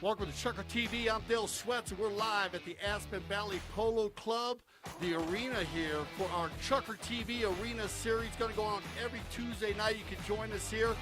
Welcome to Chucker TV. I'm Dale Sweats, and we're live at the Aspen Valley Polo Club, the arena here for our Chucker TV Arena Series. Going to go on every Tuesday night. You can join us here.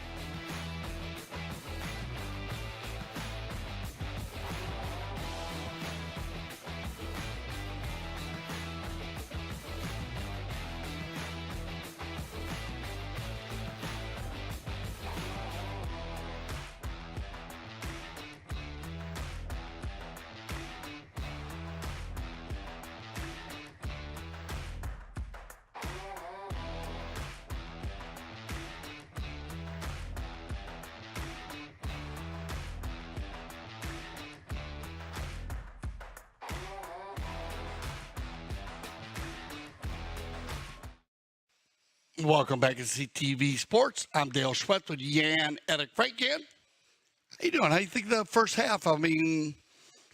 Welcome back to CTV Sports. I'm Dale Schwetz with Jan Edick. Frank, Jan, how you doing? How you think the first half? I mean,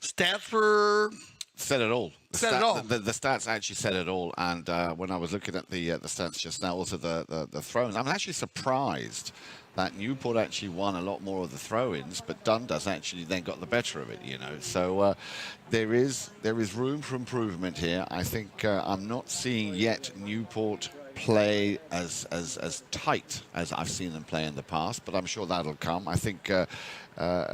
stats were... Said it all. The stats actually said it all. And when I was looking at the stats just now, also the throw-ins, I'm actually surprised that Newport actually won a lot more of the throw-ins, but Dundas actually then got the better of it, you know. So there is room for improvement here. I think I'm not seeing yet Newport play as tight as I've seen them play in the past, but I'm sure that'll come. I think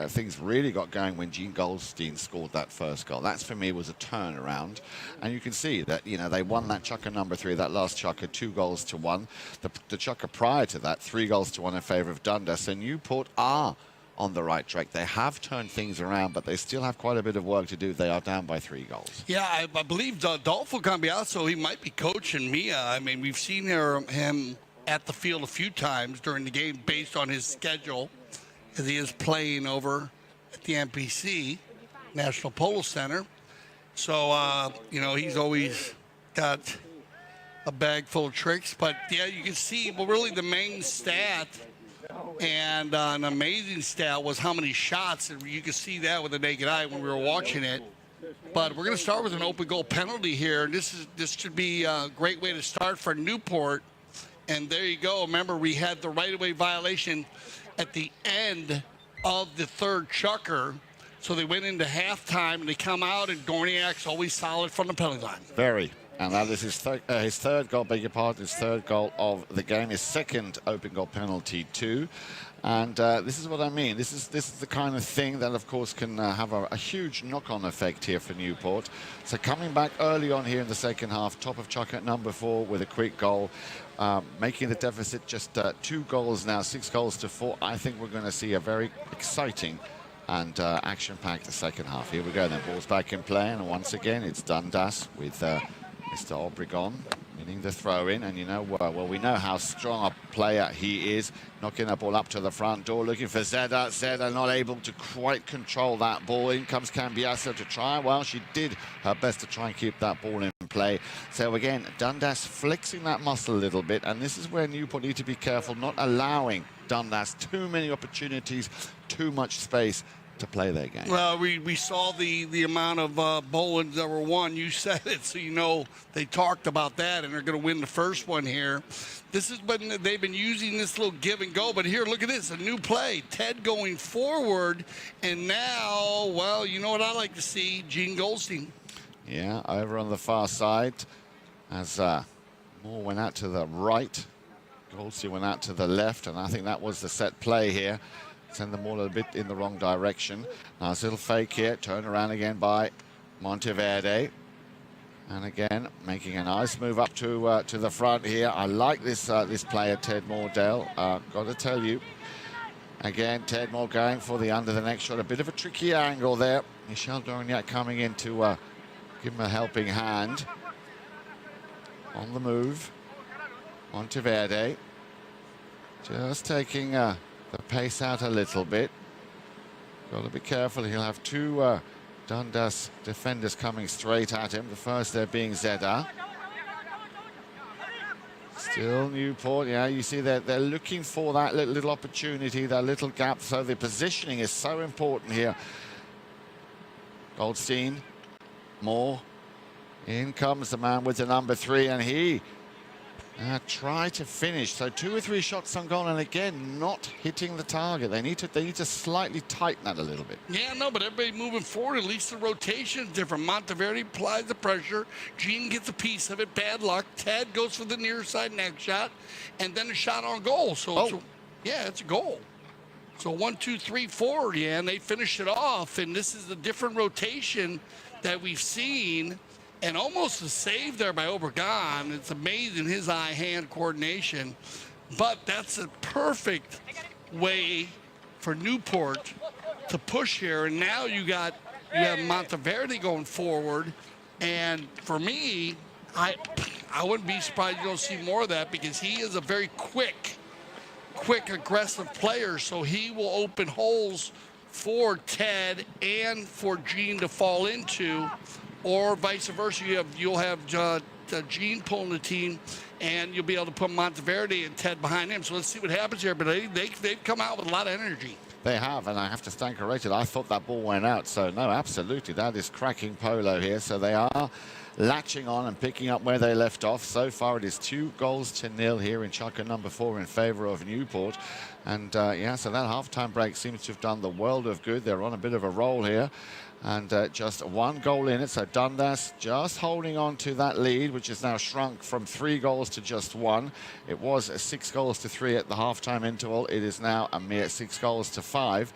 things really got going when Gene Goldstein scored that first goal. That, for me, was a turnaround. And you can see that, you know, they won that chukker number 3, that last chukker, 2-1. The chukker prior to that, 3-1 in favor of Dundas. And Newport are on the right track. They have turned things around, but they still have quite a bit of work to do. They are down by 3 goals. Yeah, I believe Dolfo Cambiaso, he might be coaching Mia. I mean, we've seen him at the field a few times during the game based on his schedule, as he is playing over at the NPC, National Polo Center. So, you know, he's always got a bag full of tricks. But, yeah, you can see, well, really the main stat and an amazing stat was how many shots. And you can see that with the naked eye when we were watching it. But we're going to start with an open goal penalty here. This should be a great way to start for Newport. And there you go. Remember, we had the right-of-way violation at the end of the third chukker. So they went into halftime, and they come out, and Dorniak's always solid from the penalty line. Very. And that is his third goal, beg your pardon, his third goal of the game, his second open goal penalty too. And this is what I mean. This is the kind of thing that, of course, can have a huge knock-on effect here for Newport. So coming back early on here in the second half, top of chukker at number 4 with a quick goal, making the deficit just 2 goals now, 6-4. I think we're going to see a very exciting and action-packed second half. Here we go then, ball's back in play, and once again it's Dundas with Mr. Obregon winning the throw-in, and you know, well, we know how strong a player he is, knocking the ball up to the front door, looking for Zeda. Zeda not able to quite control that ball. In comes Cambiaso to try. Well, she did her best to try and keep that ball in play. So again, Dundas flexing that muscle a little bit, and this is where Newport need to be careful, not allowing Dundas too many opportunities, too much space to play their game. Well, we saw the amount of bowlings that were won. You said it, so you know they talked about that, and they're going to win the first one here. This is when they've been using this little give and go, but here, look at this, a new play. Ted going forward, and now, well, you know what I like to see, Gene Goldstein. Yeah, over on the far side, as Moore went out to the right, Goldstein went out to the left, and I think that was the set play here. Send them all a bit in the wrong direction. Nice little fake here. Turn around again by Monteverde. And again, making a nice move up to the front here. I like this this player, Ted Moordale. Got to tell you. Again, Ted Moore going for the under the neck shot. A bit of a tricky angle there. Michel Dorignac coming in to give him a helping hand. On the move. Monteverde. Just taking... the pace out a little bit. Got to be careful. He'll have 2 Dundas defenders coming straight at him. The first there being Zeda. Still Newport. Yeah, you see they're looking for that little opportunity, that little gap. So the positioning is so important here. Goldstein, Moore. In comes the man with the number 3, and he try to finish. So 2 or 3 shots on goal, and again, not hitting the target. They need to slightly tighten that a little bit. Yeah, no, but everybody moving forward, at least the rotation is different. Monteverde applies the pressure. Gene gets a piece of it. Bad luck. Ted goes for the near side next shot, and then a shot on goal. So, it's a goal. So 1, 2, 3, 4, yeah, and they finish it off. And this is a different rotation that we've seen. And almost a save there by Obregon. It's amazing his eye-hand coordination. But that's a perfect way for Newport to push here. And now you have Monteverde going forward. And for me, I wouldn't be surprised you don't see more of that, because he is a very quick, aggressive player. So he will open holes for Ted and for Gene to fall into. Or vice versa, you'll have Gene pulling the team, and you'll be able to put Monteverde and Ted behind him. So let's see what happens here. But they've come out with a lot of energy. They have, and I have to stand corrected. I thought that ball went out. So, no, absolutely. That is cracking polo here. So they are latching on and picking up where they left off. So far, it is 2-0 here in Chukker number 4 in favor of Newport. And, so that halftime break seems to have done the world of good. They're on a bit of a roll here. And just 1 goal in it. So Dundas just holding on to that lead, which has now shrunk from 3 goals to just 1. It was 6-3 at the halftime interval. It is now a mere 6-5.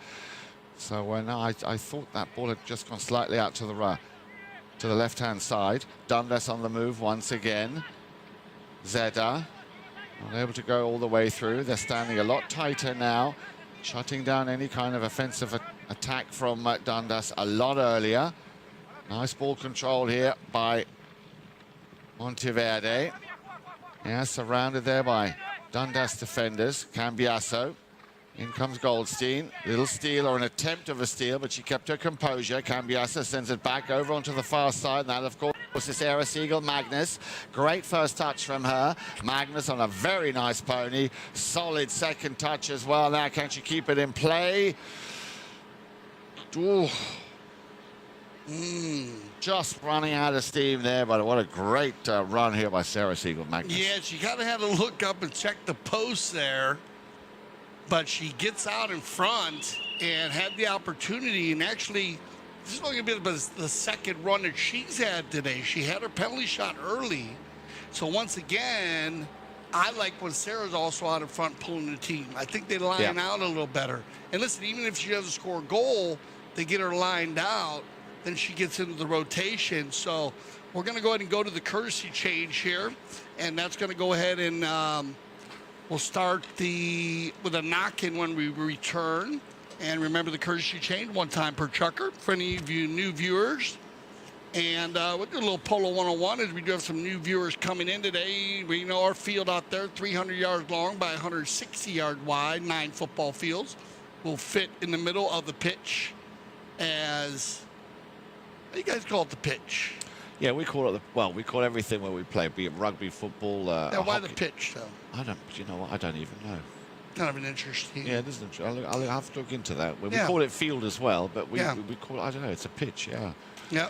So no, I thought that ball had just gone slightly out to the left-hand side. Dundas on the move once again. Zeda unable to go all the way through. They're standing a lot tighter now, shutting down any kind of offensive attack from Dundas a lot earlier. Nice ball control here by Monteverde. Yeah, surrounded there by Dundas defenders. Cambiasso. In comes Goldstein. Little steal, or an attempt of a steal, but she kept her composure. Cambiasso sends it back over onto the far side. And that, of course, is Sarah Siegel. Magnus. Great first touch from her. Magnus on a very nice pony. Solid second touch as well. Now, can she keep it in play? Ooh. Just running out of steam there, but what a great run here by Sarah Siegel. Magnus. Yeah, she kind of had to look up and check the post there. But she gets out in front and had the opportunity, and actually, this is only going to be the second run that she's had today. She had her penalty shot early. So once again, I like when Sarah's also out in front pulling the team. I think they line out a little better. And listen, even if she doesn't score a goal, they get her lined out, then she gets into the rotation. So we're going to go ahead and go to the courtesy change here, and that's going to go ahead and we'll start with a knock-in when we return. And remember the courtesy change, 1 time per chukker for any of you new viewers. And we'll do a little Polo 101 as we do have some new viewers coming in today. We know our field out there, 300 yards long by 160 yards wide, 9 football fields, will fit in the middle of the pitch as, what do you guys call it, the pitch? Yeah, we call it we call everything where we play, be it rugby, football, why hockey. the pitch, though? You know what? I don't even know. Kind of an interesting. Yeah, it is interesting. I'll have to look into that. We call it field as well, but we call it, I don't know, it's a pitch, yeah. Yeah.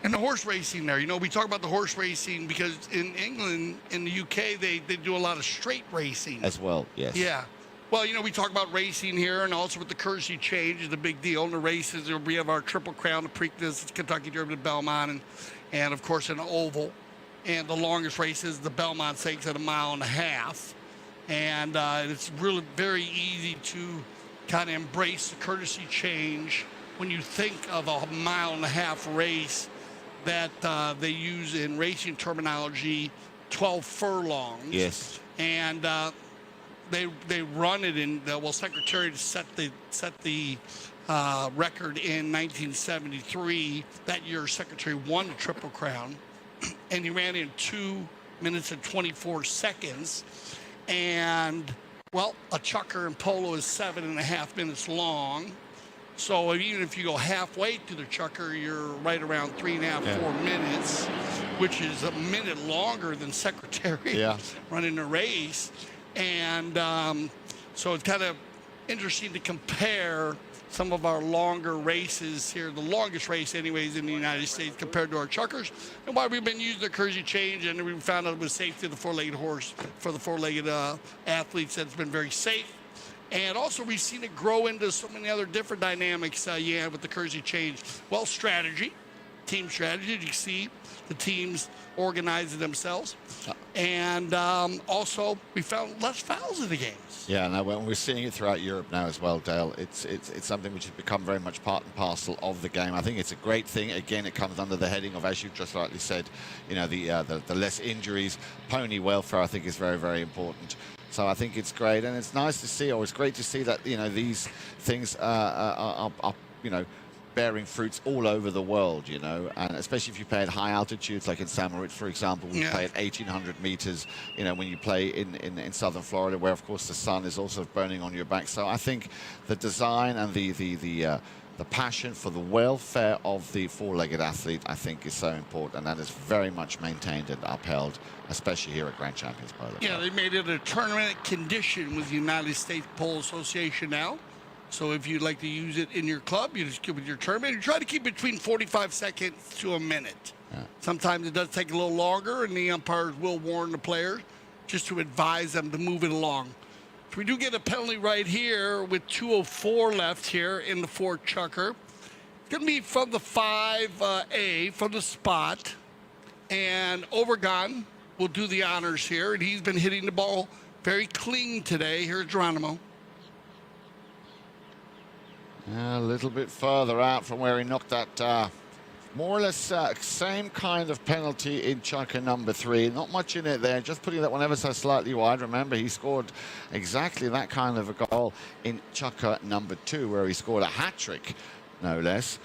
And the horse racing there, we talk about the horse racing because in England, in the UK, they do a lot of straight racing. As well, yes. Yeah. Well, we talk about racing here, and also with the courtesy change is a big deal. In the races, we have our Triple Crown, the Preakness, Kentucky Derby, the Belmont, and of course an oval. And the longest race is the Belmont Stakes at 1.5 miles. And it's really very easy to kind of embrace the courtesy change when you think of a 1.5 mile race that they use in racing terminology, 12 furlongs. Yes. And they run it in Secretariat set the record in 1973. That year, Secretary won the Triple Crown, and he ran in 2 minutes and 24 seconds. And a chukker in polo is 7.5 minutes long. So even if you go halfway to the chukker, you're right around 3.5, 4 minutes, which is a minute longer than Secretary running the race. And so it's kind of interesting to compare some of our longer races here, the longest race anyways in the United States compared to our chuckers, and why we've been using the Kersey change, and we found out it was safe to the four-legged horse for the four-legged athletes. That's been very safe. And also we've seen it grow into so many other different dynamics with the Kersey change. Well, strategy, team strategy, you see the teams organizing themselves. And also we found less fouls in the games. Yeah, no, when we're seeing it throughout Europe now as well, Dale, it's something which has become very much part and parcel of the game. I think it's a great thing. Again, it comes under the heading of, as you just rightly said, you know, the less injuries. Pony welfare, I think, is very, very important. So I think it's great, and it's nice to see, or it's great to see that, you know, these things are you know, bearing fruits all over the world, you know, and especially if you play at high altitudes, like in San Moritz, for example, we play at 1,800 meters, you know, when you play in southern Florida, where, of course, the sun is also burning on your back. So I think the design and the passion for the welfare of the four-legged athlete, I think, is so important, and that is very much maintained and upheld, especially here at Grand Champions Polo. Yeah, they made it a tournament condition with the United States Polo Association now. So if you'd like to use it in your club, you just keep it your tournament. You try to keep between 45 seconds to a minute. Yeah. Sometimes it does take a little longer, and the umpires will warn the players just to advise them to move it along. So we do get a penalty right here with 2:04 left here in the four chucker. It's going to be from the 5A, from the spot. And Obregon will do the honors here, and he's been hitting the ball very clean today. Here's Geronimo. A little bit further out from where he knocked that more or less same kind of penalty in chucker number 3. Not much in it there, just putting that one ever so slightly wide. Remember, he scored exactly that kind of a goal in chucker number 2, where he scored a hat-trick, no less.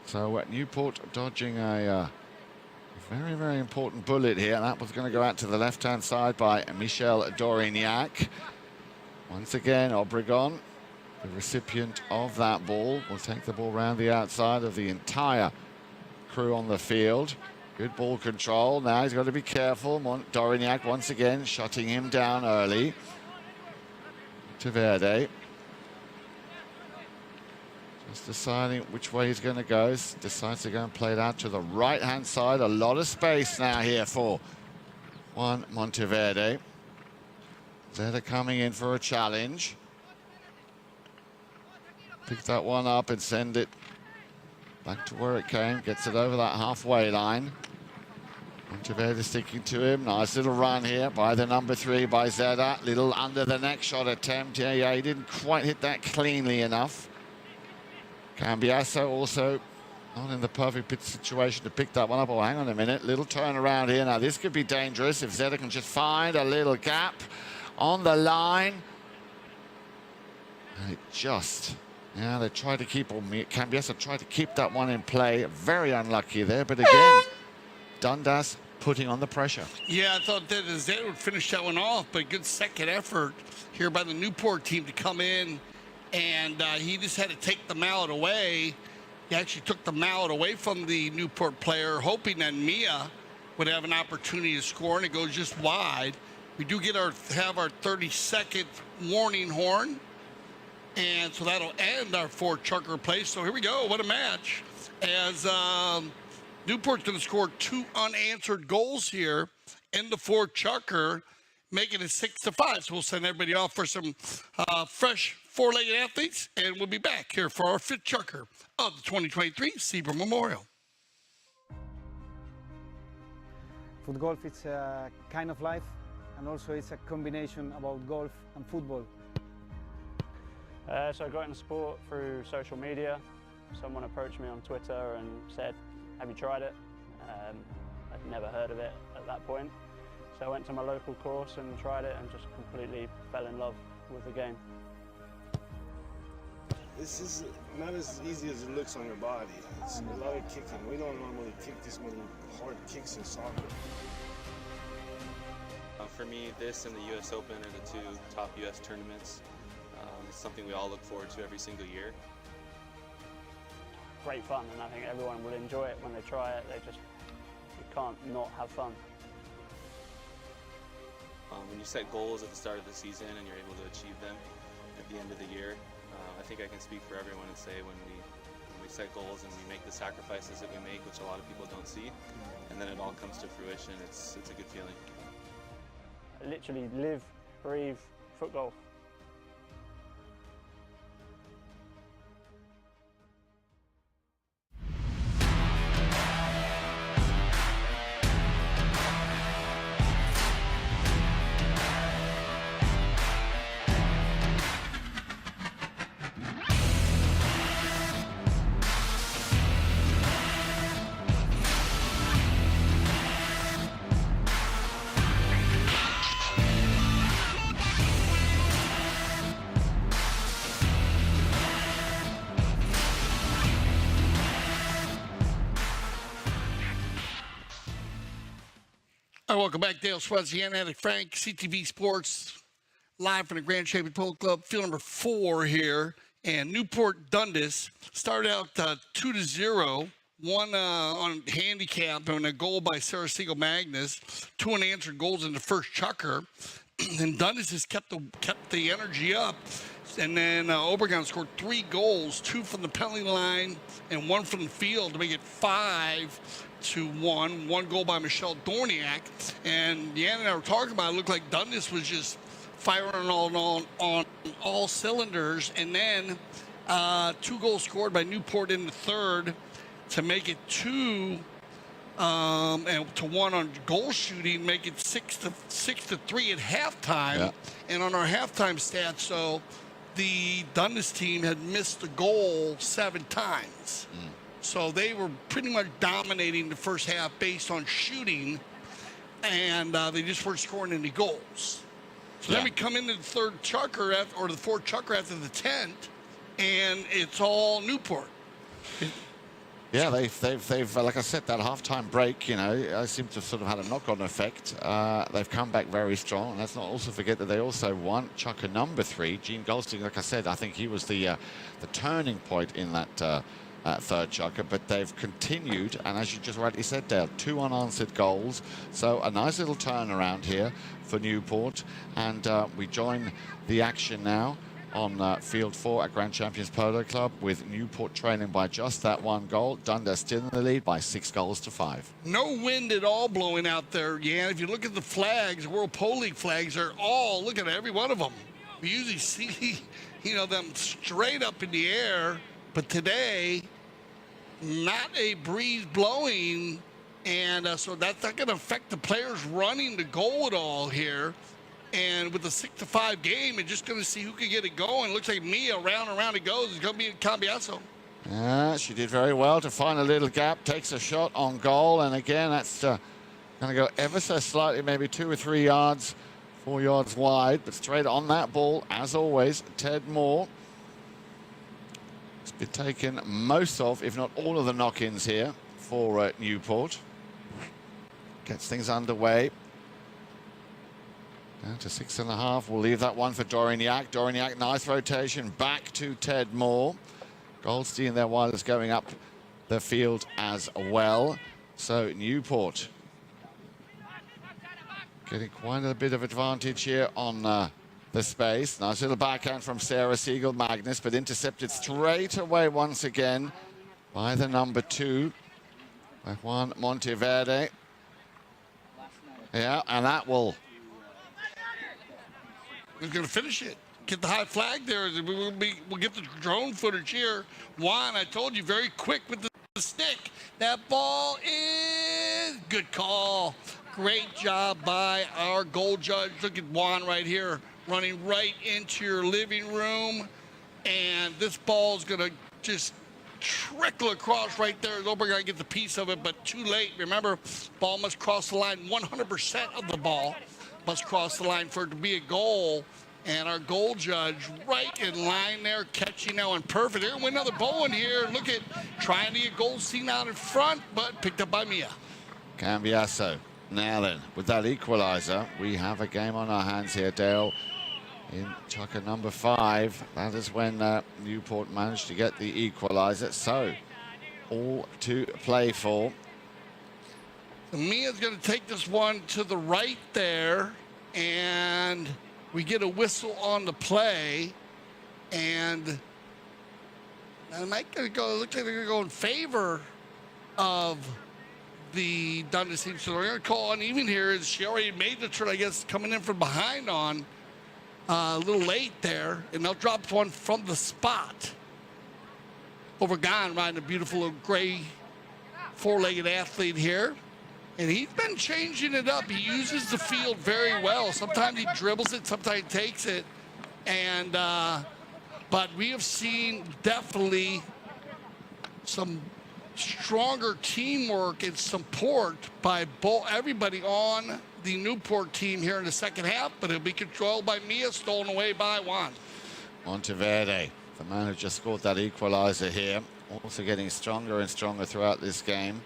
So Newport dodging a very, very important bullet here. That was going to go out to the left-hand side by Michel Dorignac. Once again, Obregon, the recipient of that ball, will take the ball around the outside of the entire crew on the field. Good ball control. Now he's got to be careful. Dorignac once again shutting him down early. Monteverde just deciding which way he's going to go. Decides to go and play it out to the right-hand side. A lot of space now here for Juan Monteverde. Zeta coming in for a challenge. Pick that one up and send it back to where it came. Gets it over that halfway line. Monteverde sticking to him. Nice little run here by the number 3, by Zeta. Little under the neck shot attempt. Yeah, he didn't quite hit that cleanly enough. Cambiasso also not in the perfect situation to pick that one up. Oh, hang on a minute. Little turnaround here. Now, this could be dangerous if Zeta can just find a little gap on the line. And it just... yeah, they tried to keep, or Cambiasso tried to keep that one in play. Very unlucky there, but again, Dundas putting on the pressure. Yeah, I thought that Zeta would finish that one off, but good second effort here by the Newport team to come in, and he just had to take the mallet away. He actually took the mallet away from the Newport player, hoping that Mia would have an opportunity to score, and it goes just wide. We do have our 30-second warning horn. And so that'll end our 4 chucker play. So here we go. What a match. As Newport's going to score 2 unanswered goals here in the 4 chucker, making it 6-5. So we'll send everybody off for some fresh four-legged athletes. And we'll be back here for our 5th chucker of the 2023 Sieber Memorial. Foot golf is a kind of life, and also it's a combination about golf and football. So I got into sport through social media. Someone approached me on Twitter and said, have you tried it? I'd never heard of it at that point. So I went to my local course and tried it and just completely fell in love with the game. This is not as easy as it looks on your body. It's a lot of kicking. We don't normally kick this many hard kicks in soccer. For me, this and the US Open are the 2 top US tournaments. It's something we all look forward to every single year. Great fun, and I think everyone will enjoy it when they try it. You can't not have fun. When you set goals at the start of the season and you're able to achieve them, the end of the year. I think I can speak for everyone and say when we set goals and we make the sacrifices that we make, which a lot of people don't see, and then it all comes to fruition, it's a good feeling. I literally live, breathe foot golf. All right, welcome back. Dale Schwartz, Attic Frank, CTV Sports, live from the Grand Champion Polo Club, field number 4 here. And Newport Dundas started out 2-0, one on handicap and a goal by Sarah Siegel Magnus, 2 unanswered goals in the first chukker. And Dundas has kept the energy up. And then Obregon scored 3 goals, 2 from the penalty line and 1 from the field to make it 5-1. 1 goal by Michelle Dorniak. And Yan and I were talking about it. It looked like Dundas was just firing on all cylinders. And then 2 goals scored by Newport in the third to make it 2 and to 1 on goal shooting, make it 6-3 at halftime. Yeah. And on our halftime stats, so the Dundas team had missed a goal 7 times. So they were pretty much dominating the first half based on shooting, and they just weren't scoring any goals. So then we come into the third chukker or the fourth chukker after the 10th, and it's all Newport. Yeah, they've like I said, that halftime break, you know, seemed to have sort of had a knock-on effect. They've come back very strong. And let's not also forget that they also won chukker number 3. Gene Goldstein, like I said, I think he was the turning point in that third chukker. But they've continued, and as you just rightly said, Dale, 2 unanswered goals. So a nice little turnaround here for Newport. And we join the action now on field 4 at Grand Champions Polo Club, with Newport trailing by just that 1 goal. Dundas still in the lead by 6-5. No wind at all blowing out there, Jan. If you look at the flags, World Polo League flags are all, look at every one of them. We usually see, you know, them straight up in the air, but today, not a breeze blowing, and so that's not going to affect the players running the goal at all here. And with the 6-5 game, and just going to see who can get it going. Looks like Mia, round and round it goes. It's going to be Cambiasso. Yeah, she did very well to find a little gap, takes a shot on goal, and again, that's going to go ever so slightly, maybe 2 or 3 yards, 4 yards wide, but straight on that ball, as always, Ted Moore. It's been taken most of, if not all of the knock-ins here for Newport. Gets things underway. Down to 6.5. We'll leave that one for Dorignac. Dorignac, nice rotation back to Ted Moore. Goldstein there while it's going up the field as well. So Newport getting quite a bit of advantage here on the space. Nice little backhand from Sarah Siegel Magnus, but intercepted straight away once again by the number 2, by Juan Monteverde. Yeah, and that will... Who's going to finish it? Get the high flag there. We'll get the drone footage here. Juan, I told you, very quick with the stick. That ball is good call. Great job by our goal judge. Look at Juan right here, running right into your living room. And this ball is going to just trickle across right there. Obregon gets a piece of it, but too late. Remember, ball must cross the line. 100% of the ball must cross the line for it to be a goal. And our goal judge right in line there, catching now and perfect. They're going to win another Bowen here. Look at trying to get Goldstein out in front, but picked up by Mia. Cambiasso. Now then, with that equalizer, we have a game on our hands here, Dale. In chukker number 5, that is when Newport managed to get the equalizer. So, all to play for. Mia's going to take this one to the right there, and we get a whistle on the play. And I might go. Looks like they're going to go in favor of the Dundas team. So we're going to call uneven here. As she already made the turn, I guess, coming in from behind on a little late there, and they'll drop one from the spot. Over Gone riding a beautiful little gray four-legged athlete here. And he's been changing it up. He uses the field very well. Sometimes he dribbles it, sometimes he takes it. And but we have seen definitely some stronger teamwork and support by everybody on the Newport team here in the second half, but it'll be controlled by Mia, stolen away by Juan. Monteverde, the man who just scored that equalizer here, also getting stronger and stronger throughout this game,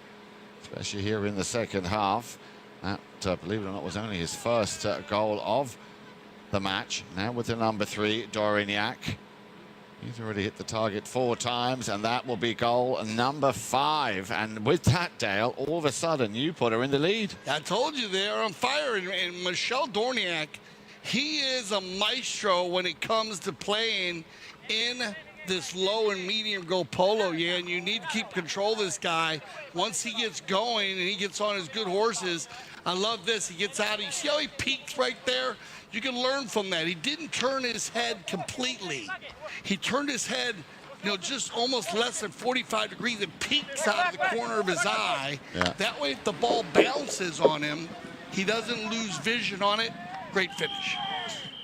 especially here in the second half. That, believe it or not, was only his first goal of the match. Now with the number 3, Dorignac. He's already hit the target 4 times, and that will be goal number 5. And with that, Dale, all of a sudden, Newport are in the lead. I told you they are on fire. And Michel Dorignac, he is a maestro when it comes to playing in this low and medium goal polo, yeah, and you need to keep control of this guy. Once he gets going and he gets on his good horses, I love this. He gets out. You see how he peaks right there? You can learn from that. He didn't turn his head completely. He turned his head, you know, just almost less than 45 degrees and peeks out of the corner of his eye. Yeah. That way, if the ball bounces on him, he doesn't lose vision on it. Great finish.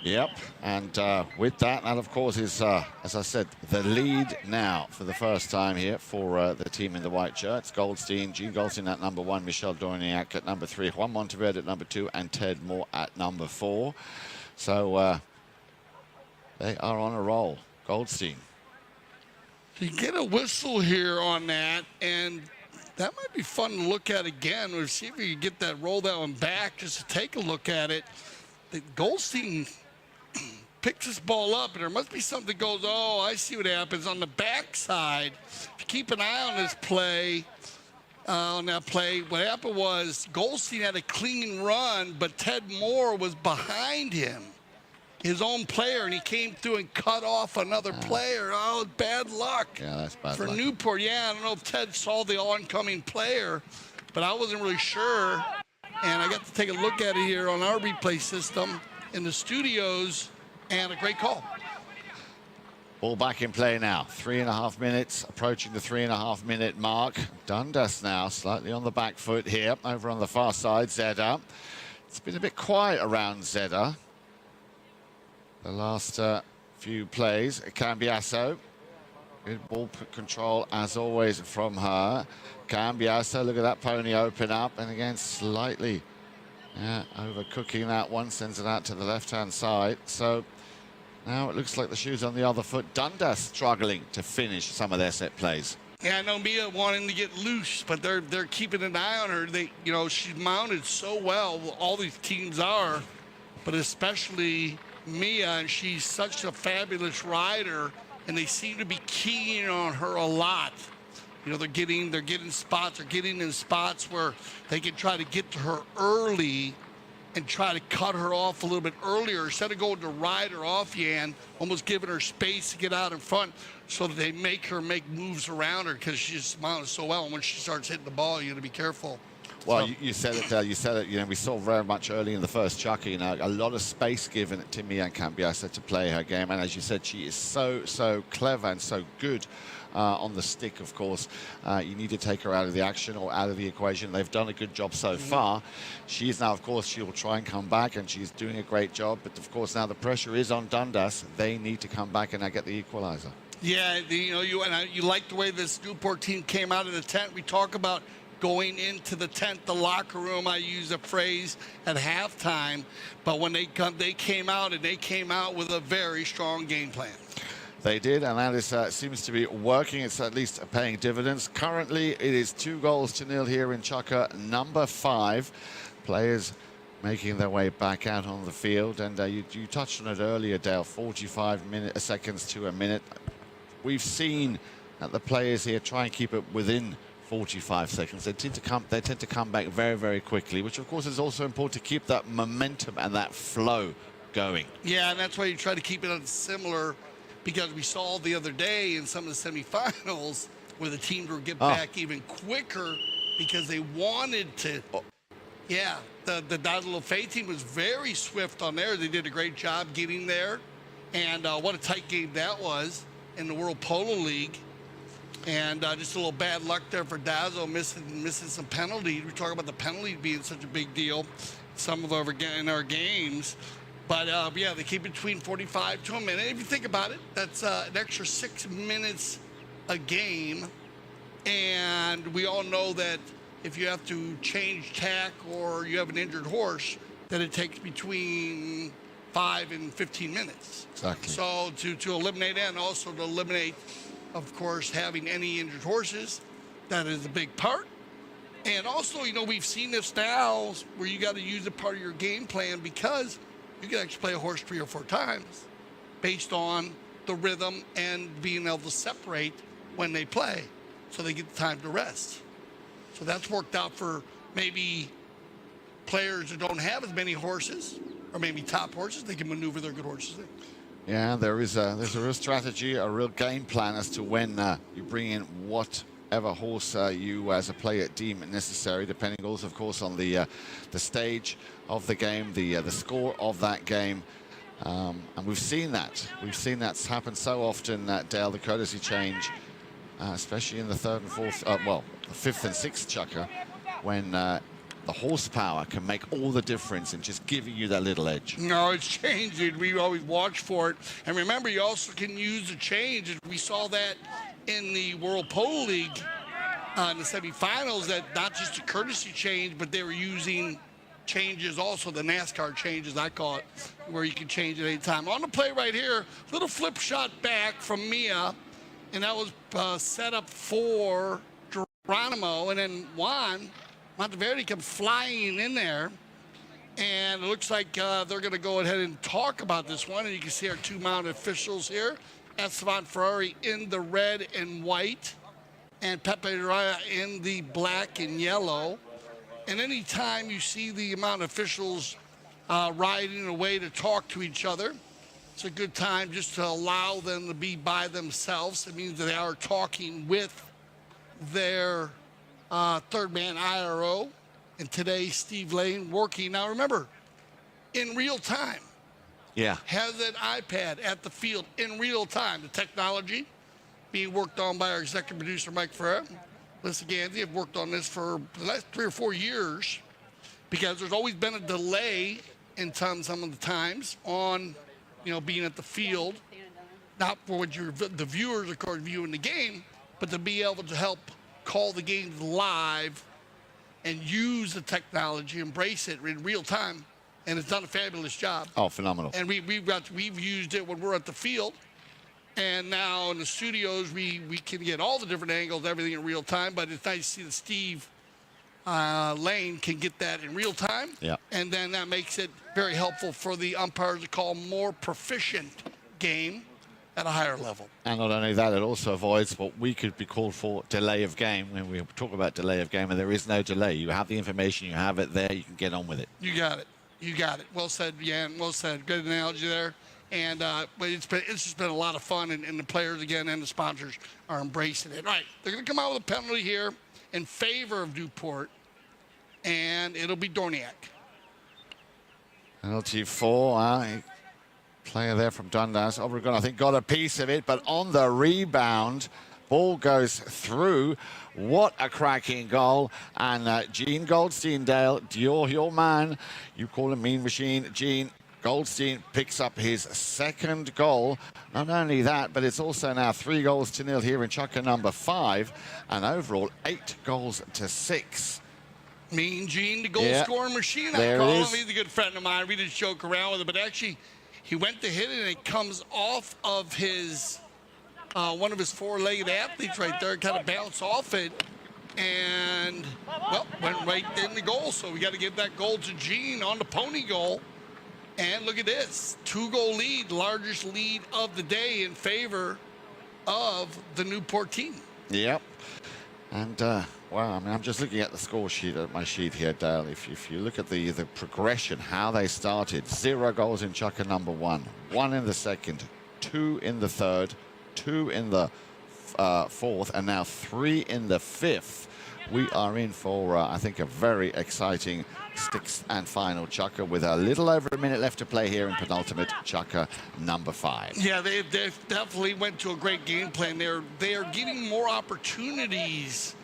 Yep, and with that, of course is, as I said, the lead now for the first time here for the team in the white shirts. Goldstein, Gene Goldstein at number 1, Michel Dorignac at number 3, Juan Monteverde at number 2, and Ted Moore at number 4. So they are on a roll. Goldstein. You get a whistle here on that, and that might be fun to look at again. We'll see if you can get that, roll that one back just to take a look at it. Goldstein picks this ball up, and there must be something that goes, oh, I see what happens. On the backside, if you keep an eye on this play, on that play, what happened was Goldstein had a clean run, but Ted Moore was behind him, his own player, and he came through and cut off another player. Oh, bad luck. Yeah, that's bad for luck. Newport. Yeah, I don't know if Ted saw the oncoming player, but I wasn't really sure. And I got to take a look at it here on our replay system in the studios, and a great call. Ball back in play now. 3.5 minutes, approaching the 3.5 minute mark. Dundas now slightly on the back foot here. Over on the far side, Zeda. It's been a bit quiet around Zeda the last few plays. Cambiasso. Good ball control as always from her. Cambiasso, look at that pony open up, and again slightly overcooking that one, sends it out to the left-hand side. So now it looks like the shoe's on the other foot. Dundas struggling to finish some of their set plays. Yeah, I know Mia wanting to get loose, but they're keeping an eye on her. You know, she's mounted so well. All these teams are, but especially Mia, and she's such a fabulous rider, and they seem to be keying on her a lot. You know, they're getting in spots where they can try to get to her early and try to cut her off a little bit earlier instead of going to ride her off, Yan, almost giving her space to get out in front so that they make her make moves around her because she's mounted so well. And when she starts hitting the ball, you got to be careful. Well, you said it. You said it. You know, we saw very much early in the first chucky. You know, a lot of space given to Mia Cambiasso to play her game, and as you said, she is so clever and so good on the stick. Of course, you need to take her out of the action or out of the equation. They've done a good job so far. She is now, of course, she will try and come back, and she's doing a great job. But of course, now the pressure is on Dundas. They need to come back and get the equalizer. Yeah, you know, you like the way this Newport team came out of the tent. We talk about going into the tent, the locker room. I use a phrase at halftime, but when they came out with a very strong game plan. They did, and that is seems to be working. It's at least paying dividends. Currently, it is 2-0 here in Chukka, number 5. Players making their way back out on the field, and you touched on it earlier, Dale. 45 seconds to a minute. We've seen that the players here try and keep it within 45 seconds. They tend to come back very, very quickly, which of course is also important to keep that momentum and that flow going. Yeah, and that's why you try to keep it on similar because we saw the other day in some of the semifinals where the teams would get back even quicker because they wanted to. Yeah, the Dazzle Fay team was very swift on there. They did a great job getting there. And what a tight game that was in the World Polo League. And just a little bad luck there for Dazzle, missing some penalties. We talk about the penalty being such a big deal, some of in our games. But yeah, they keep between 45 to a minute. If you think about it, that's an extra 6 minutes a game. And we all know that if you have to change tack or you have an injured horse, that it takes between 5 and 15 minutes. Exactly. So to eliminate that, and also to eliminate, of course, having any injured horses, that is a big part. And also, you know, we've seen this now where you got to use a part of your game plan because you can actually play a horse 3 or 4 times based on the rhythm and being able to separate when they play so they get the time to rest. So that's worked out for maybe players that don't have as many horses or maybe top horses. They can maneuver their good horses in. Yeah, there's a real strategy, a real game plan as to when you bring in whatever horse you as a player deem necessary, depending also, of course, on the stage of the game, the score of that game. And we've seen that. We've seen that happen so often, Dale, the courtesy change, especially in the 3rd and 4th, well, the 5th and 6th chukker, when the horsepower can make all the difference in just giving you that little edge. No, it's changing. We always watch for it. And remember, you also can use the change. We saw that in the World Polo League in the semifinals, that not just a courtesy change, but they were using changes also, the NASCAR changes, I call it, where you can change at any time. On the play right here, little flip shot back from Mia, and that was set up for Geronimo, and then Juan Monteverde comes flying in there, and it looks like they're going to go ahead and talk about this one. And you can see our 2 mounted officials here, Esteban Ferrari in the red and white, and Pepe Raya in the black and yellow. And anytime you see the amount of officials riding away to talk to each other, it's a good time just to allow them to be by themselves. It means that they are talking with their third man IRO, and today Steve Lane working. Now remember, in real time. Yeah. Has an iPad at the field in real time. The technology being worked on by our executive producer, Mike Ferrer. Listen, Ganzi have worked on this for the last 3 or 4 years because there's always been a delay in some of the times on, you know, being at the field, not for what the viewers, of course, viewing the game, but to be able to help call the games live and use the technology, embrace it in real time, and it's done a fabulous job. Oh, phenomenal. And we've used it when we're at the field, and now in the studios we can get all the different angles, everything in real time, but it's nice to see that Steve Lane can get that in real time. Yeah. And then that makes it very helpful for the umpires to call more proficient game at a higher level. And not only that, it also avoids what we could be called for delay of game. When we talk about delay of game, and there is no delay. You have the information, you have it there, you can get on with it. You got it. You got it. Well said, Jan. Well said. Good analogy there. And but it's just been a lot of fun, and the players, again, and the sponsors are embracing it. All right, they're going to come out with a penalty here in favor of Newport, and it'll be Dorniak. Penalty for player there from Dundas. Obregon, I think, got a piece of it, but on the rebound, ball goes through. What a cracking goal. And Gene Goldstein, Dale, your man. You call him Mean Machine. Gene Goldstein picks up his 2nd goal. Not only that, but it's also now 3-0 here in chukker number 5. And overall, 8-6. Mean Gene, the goal-scoring machine, I call him. He's a good friend of mine. We just joke around with it, but actually, he went to hit it, and it comes off of his one of his 4-legged athletes right there, kind of bounced off it, and, well, went right in the goal. So we got to give that goal to Gene on the pony goal. And look at this, 2-goal lead, largest lead of the day in favor of the Newport team. Yep. And, wow, I mean, I'm just looking at the score sheet, at my sheet here, Dale. If you look at the progression, how they started, 0 goals in chukker number 1, 1 in the 2nd, 2 in the third, 2 in the fourth, and now 3 in the fifth. We are in for, I think, a very exciting sixth and final chukker with a little over a minute left to play here in penultimate chukker number 5. Yeah, they definitely went to a great game plan. They are getting more opportunities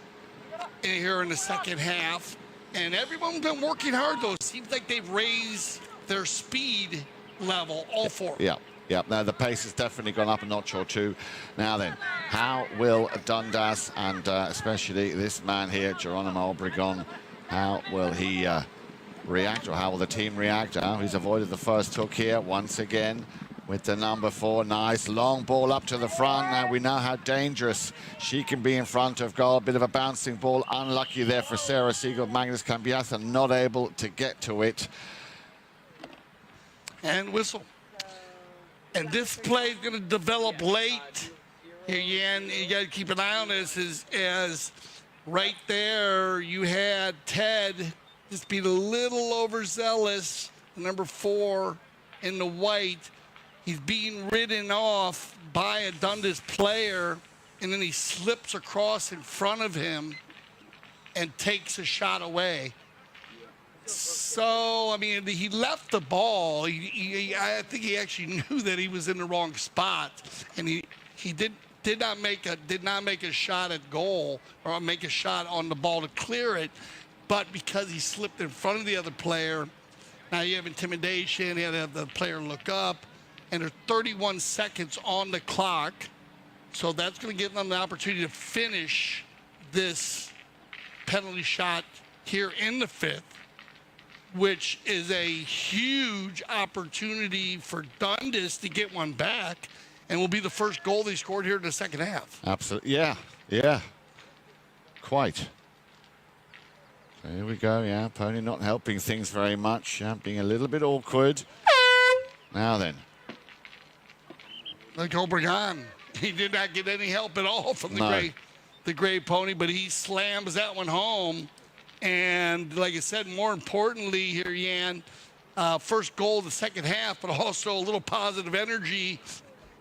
in here in the second half, and everyone's been working hard, though. It seems like they've raised their speed level, all four. Yeah. Yeah, now the pace has definitely gone up a notch or two. Now then, how will Dundas and especially this man here, Geronimo Obregon, how will he react, or how will the team react? He's avoided the first hook here once again with the number 4. Nice long ball up to the front. Now we know how dangerous she can be in front of goal. A bit of a bouncing ball. Unlucky there for Sarah Siegel. Magnus Cambiasa not able to get to it. And whistle. And this play is going to develop late. Here, Yan, you got to keep an eye on this as right there you had Ted just being a little overzealous. Number 4 in the white. He's being ridden off by a Dundas player, and then he slips across in front of him and takes a shot away. So, I mean, he left the ball. I think he actually knew that he was in the wrong spot, and he did not make a shot at goal or make a shot on the ball to clear it. But because he slipped in front of the other player, now you have intimidation. You have to have the player look up, and there's 31 seconds on the clock. So that's going to give them the opportunity to finish this penalty shot here in the fifth, which is a huge opportunity for Dundas to get one back, and will be the first goal they scored here in the second half. Absolutely, yeah, quite. So here we go, yeah, Pony not helping things very much, yeah, being a little bit awkward. Now then. Like Obregon, he did not get any help at all from the gray Pony, but he slams that one home. And like I said, more importantly here, Yan, first goal of the second half, but also a little positive energy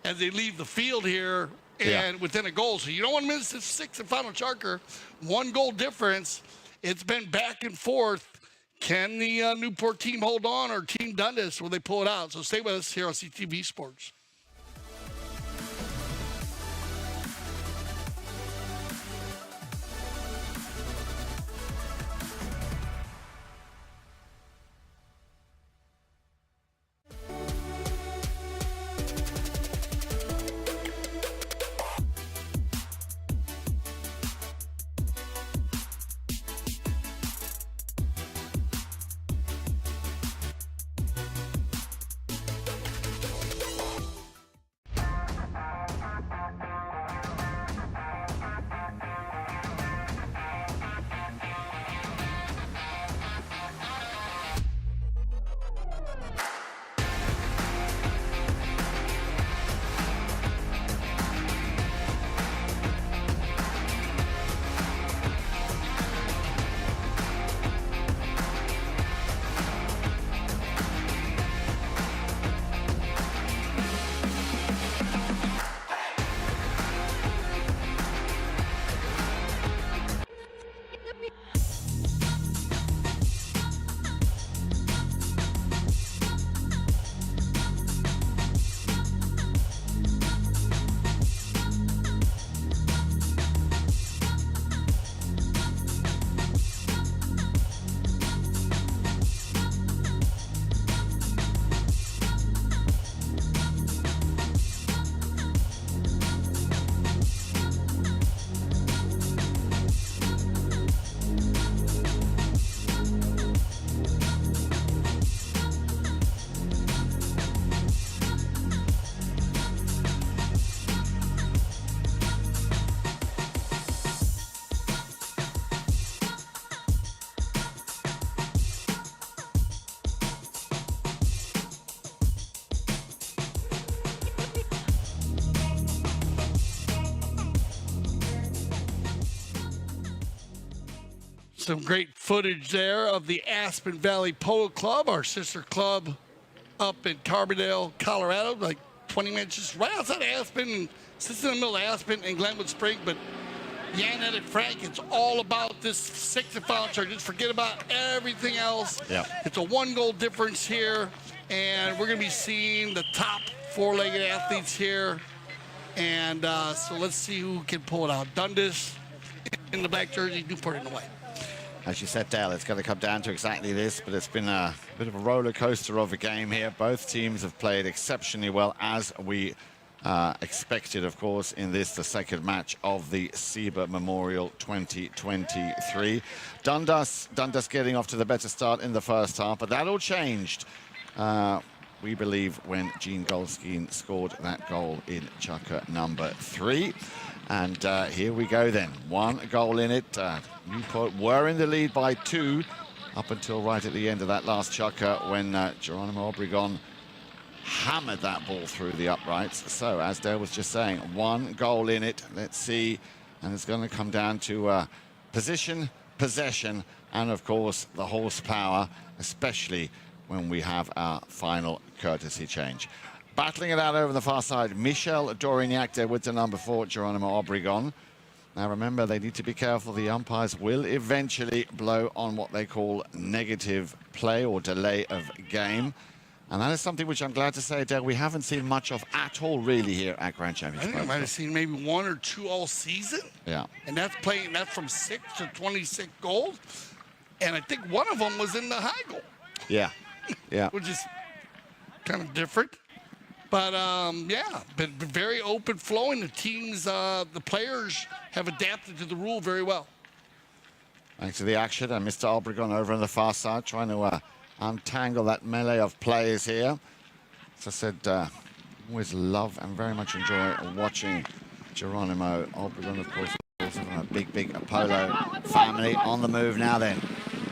as they leave the field here and within a goal. So you don't want to miss this sixth and final chukker. 1 goal difference. It's been back and forth. Can the Newport team hold on, or Team Dundas, will they pull it out? So stay with us here on CTV Sports. Some great footage there of the Aspen Valley Polo Club, our sister club up in Carbondale, Colorado. Like 20 minutes, just right outside of Aspen, and sits in the middle of Aspen and Glenwood Spring. But Jan-Erik Frank, it's all about this 6th and final charge. Just forget about everything else. Yeah. It's a 1-goal difference here, and we're going to be seeing the top 4-legged athletes here. And so let's see who can pull it out. Dundas in the black jersey, Newport in the white. As you said, Dale, it's going to come down to exactly this, but it's been a bit of a roller coaster of a game here. Both teams have played exceptionally well, as we expected, of course, in this, the second match of the Sieber Memorial 2023. Dundas getting off to the better start in the first half, but that all changed, we believe, when Gene Golskine scored that goal in chukker number 3. And here we go then. 1 goal in it. Newport were in the lead by 2 up until right at the end of that last chukker when Geronimo Obregon hammered that ball through the uprights. So, as Dale was just saying, 1 goal in it. Let's see. And it's going to come down to position, possession, and, of course, the horsepower, especially when we have our final courtesy change. Battling it out over the far side, Michel Dorignac there with the number 4, Geronimo Obregon. Now remember, they need to be careful. The umpires will eventually blow on what they call negative play or delay of game. And that is something which I'm glad to say, Dale, we haven't seen much of at all really here at Grand I Championship. think I might have seen maybe 1 or 2 all season. Yeah. And that's playing that from 6 to 26 goals. And I think one of them was in the high goal. Yeah. Yeah. Which is kind of different. But, yeah, been very open flowing. The teams, the players have adapted to the rule very well. Thanks to the action, and Mr. Obregon over on the far side trying to untangle that melee of players here. As I said, always love and very much enjoy watching Geronimo Obregon, of course, also from a big Apollo family. On the move now then.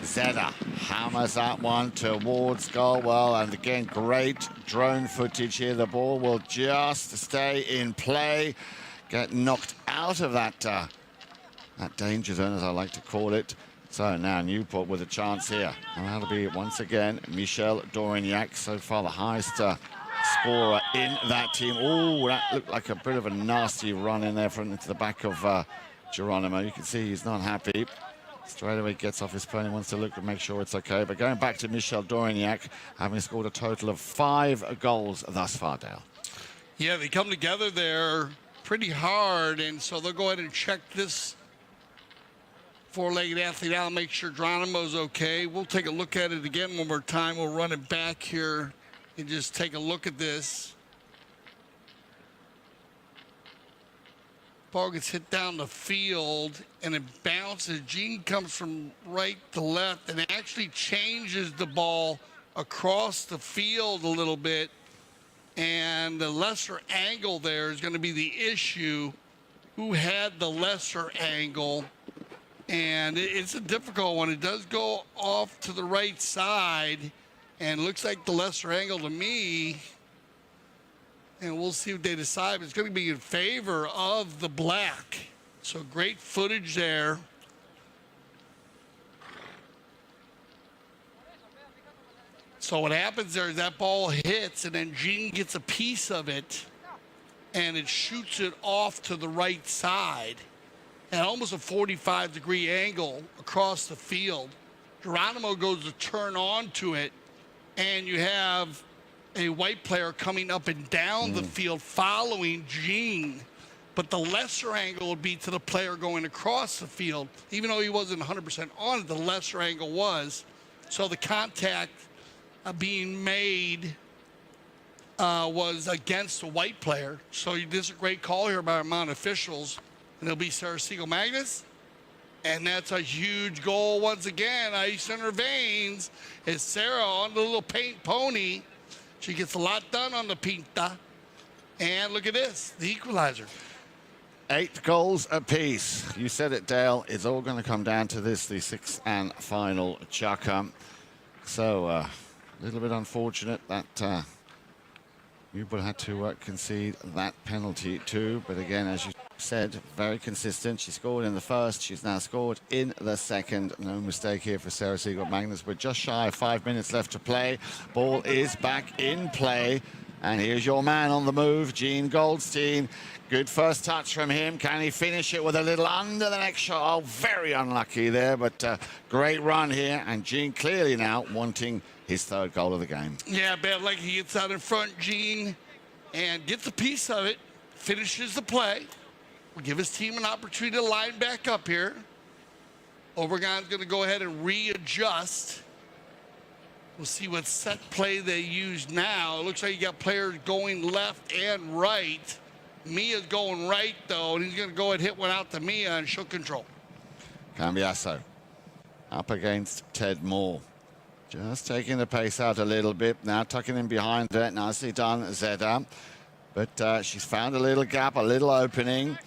Zeda hammers that one towards goal. Well, and again, great drone footage here. The ball will just stay in play, get knocked out of that danger zone, as I like to call it. So now Newport with a chance here. And that'll be, once again, Michel Dorignac, so far the highest scorer in that team. Oh, that looked like a bit of a nasty run in there from into the back of Geronimo. You can see he's not happy. Straight away gets off his pony, wants to look and make sure it's okay. But going back to Michel Dorignac, having scored a total of 5 goals thus far, Dale. Yeah, they come together there pretty hard, and so they'll go ahead and check this 4-legged athlete out and make sure Geronimo's okay. We'll take a look at it again one more time. We'll run it back here and just take a look at this. Ball gets hit down the field and it bounces. Gene comes from right to left and actually changes the ball across the field a little bit. And the lesser angle there is going to be the issue. Who had the lesser angle? And it's a difficult one. It does go off to the right side and looks like the lesser angle to me. And we'll see what they decide. But it's going to be in favor of the black. So great footage there. So what happens there is that ball hits, and then Gene gets a piece of it, and it shoots it off to the right side at almost a 45-degree angle across the field. Geronimo goes to turn onto it, and you have a white player coming up and down the field following Gene. But the lesser angle would be to the player going across the field. Even though he wasn't 100% on it, the lesser angle was. So the contact being made was against the white player. So this is a great call here by our Mount officials. And it'll be Sarah Siegel-Magnus. And that's a huge goal once again. Ice in her veins is Sarah on the little paint pony. She gets a lot done on the pinta. And look at this, the equalizer. 8 goals apiece. You said it, Dale. It's all going to come down to this, the 6th and final chukker. So, a little bit unfortunate that Newport had to concede that penalty too. But again, as you said, very consistent. She scored in the first. She's now scored in the second. No mistake here for Sarah Siegel-Magnus. We're just shy of 5 minutes left to play. Ball is back in play. And here's your man on the move, Gene Goldstein. Good first touch from him. Can he finish it with a little under the next shot? Oh, very unlucky there, but great run here. And Gene clearly now wanting his third goal of the game. Yeah, bad luck. He gets out in front, Gene, and gets a piece of it, finishes the play. Will give his team an opportunity to line back up here. Obregon's going to go ahead and readjust. We'll see what set play they use now. It looks like you got players going left and right. Mia's going right, though, and he's going to go ahead and hit one out to Mia, and she'll control. Cambiasso up against Ted Moore. Just taking the pace out a little bit. Now tucking in behind her. Nicely done, Zeta. But she's found a little gap, a little opening.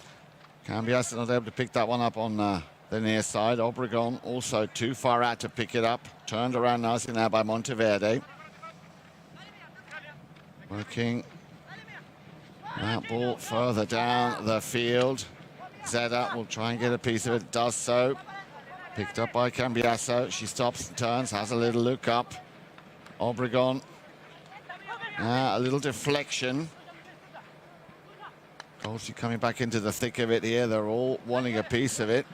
Cambiasso not able to pick that one up on the near side. Obregon also too far out to pick it up. Turned around nicely now by Monteverde. Working that ball further down the field. Zeta will try and get a piece of it. Does so. Picked up by Cambiasso. She stops and turns, has a little look up. Obregon. A little deflection. Goldstein coming back into the thick of it here. They're all wanting a piece of it.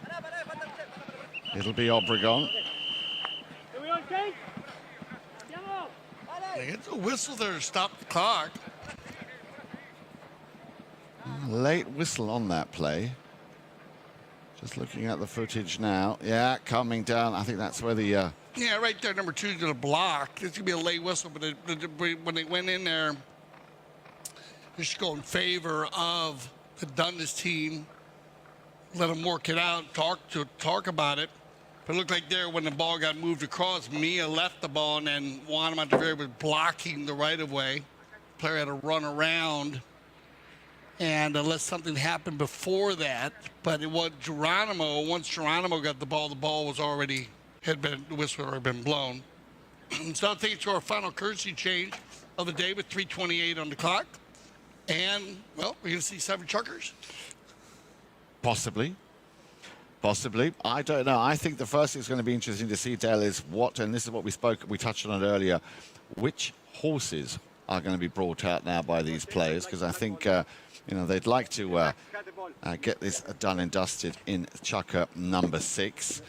It'll be Obregon. They get the whistle there to stop the clock. Late whistle on that play. Just looking at the footage now. Yeah, coming down. I think that's where the... Yeah, right there, number 2 is going to block. It's going to be a late whistle, but when they went in there, they should go in favor of the Dundas team. Let them work it out, talk about it. But it looked like there when the ball got moved across, Mia left the ball, and then Juan Monteverde was blocking the right-of-way. Player had to run around, and unless something happened before that. But it was Geronimo. Once Geronimo got the ball was already, the whistle had already been blown. So I think it's our final courtesy change of the day with 3:28 on the clock. And, well, we're going to see 7 chuckers. Possibly. I don't know. I think the first thing that's going to be interesting to see, Dale, is what, and this is what we touched on it earlier, which horses are going to be brought out now by these players, because I think, they'd like to get this done and dusted in chukker number 6.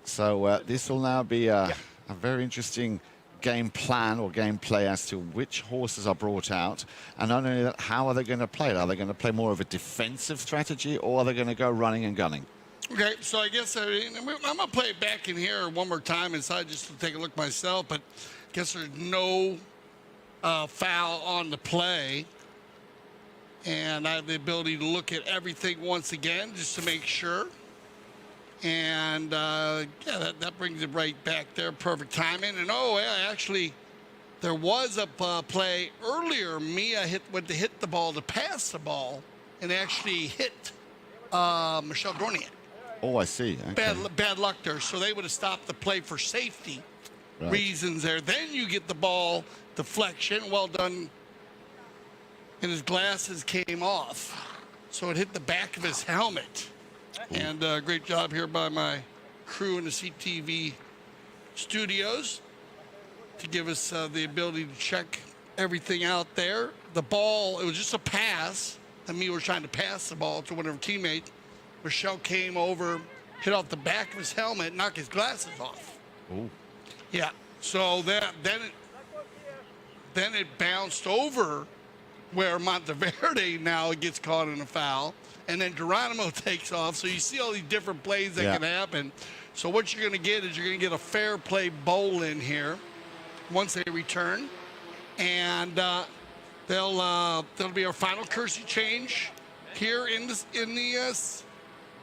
So this will now be a very interesting game plan or game play as to which horses are brought out, and not only that, how are they going to play it? Are they going to play more of a defensive strategy, or are they going to go running and gunning? Okay, so I guess I'm going to play it back in here one more time inside just to take a look myself, but I guess there's no foul on the play, and I have the ability to look at everything once again just to make sure. And that brings it right back there. Perfect timing. And actually, there was a play earlier. Mia went to hit the ball to pass the ball, and actually hit Michelle Dornier. Oh, I see. Okay. Bad luck there. So they would have stopped the play for safety reasons there. Then you get the ball deflection. Well done. And his glasses came off, so it hit the back of his helmet. And great job here by my crew in the CTV studios to give us the ability to check everything out there. The ball, it was just a pass. And me was trying to pass the ball to one of her teammates. Michelle came over, hit off the back of his helmet, knocked his glasses off. Ooh. Yeah. So then it bounced over where Monteverde now gets caught in a foul. And then Geronimo takes off. So you see all these different plays that can happen. So what you're going to get is you're going to get a fair play bowl in here once they return. And they'll be our final courtesy change here in the 6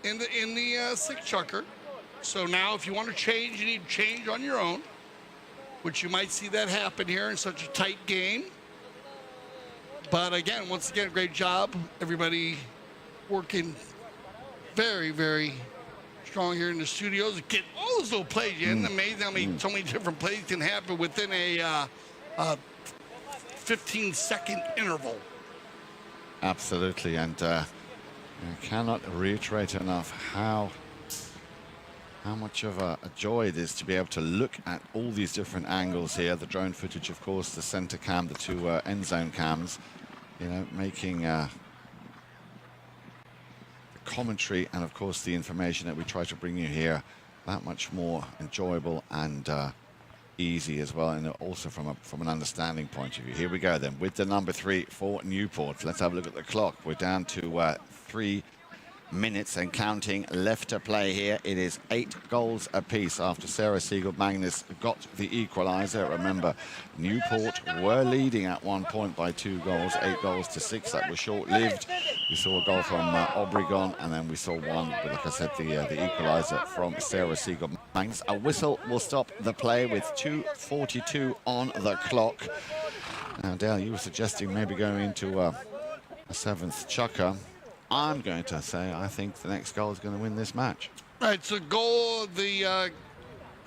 chukker. So now if you want to change, you need to change on your own, which you might see that happen here in such a tight game. But again, once again, great job. Everybody working very, very strong here in the studios. Get all those little plays. It's amazing how so many different plays can happen within a 15-second interval. Absolutely, and I cannot reiterate enough how how much of a joy it is to be able to look at all these different angles here. The drone footage, of course, the center cam, the two end zone cams, you know, making the commentary and, of course, the information that we try to bring you here that much more enjoyable and easy as well, and also from an understanding point of view. Here we go then with the number 3 for Newport. Let's have a look at the clock. We're down to 3 minutes and counting left to play here. It is 8 goals apiece after Sarah Siegel-Magnus got the equalizer. Remember, Newport were leading at one point by 2 goals, 8 goals to 6. That was short-lived. We saw a goal from Obregon, and then we saw one, but like I said, the equalizer from Sarah Siegel-Magnus. A whistle will stop the play with 2:42 on the clock. Now, Dale, you were suggesting maybe going into a 7th chukker. I'm going to say I think the next goal is going to win this match. Right, so goal, they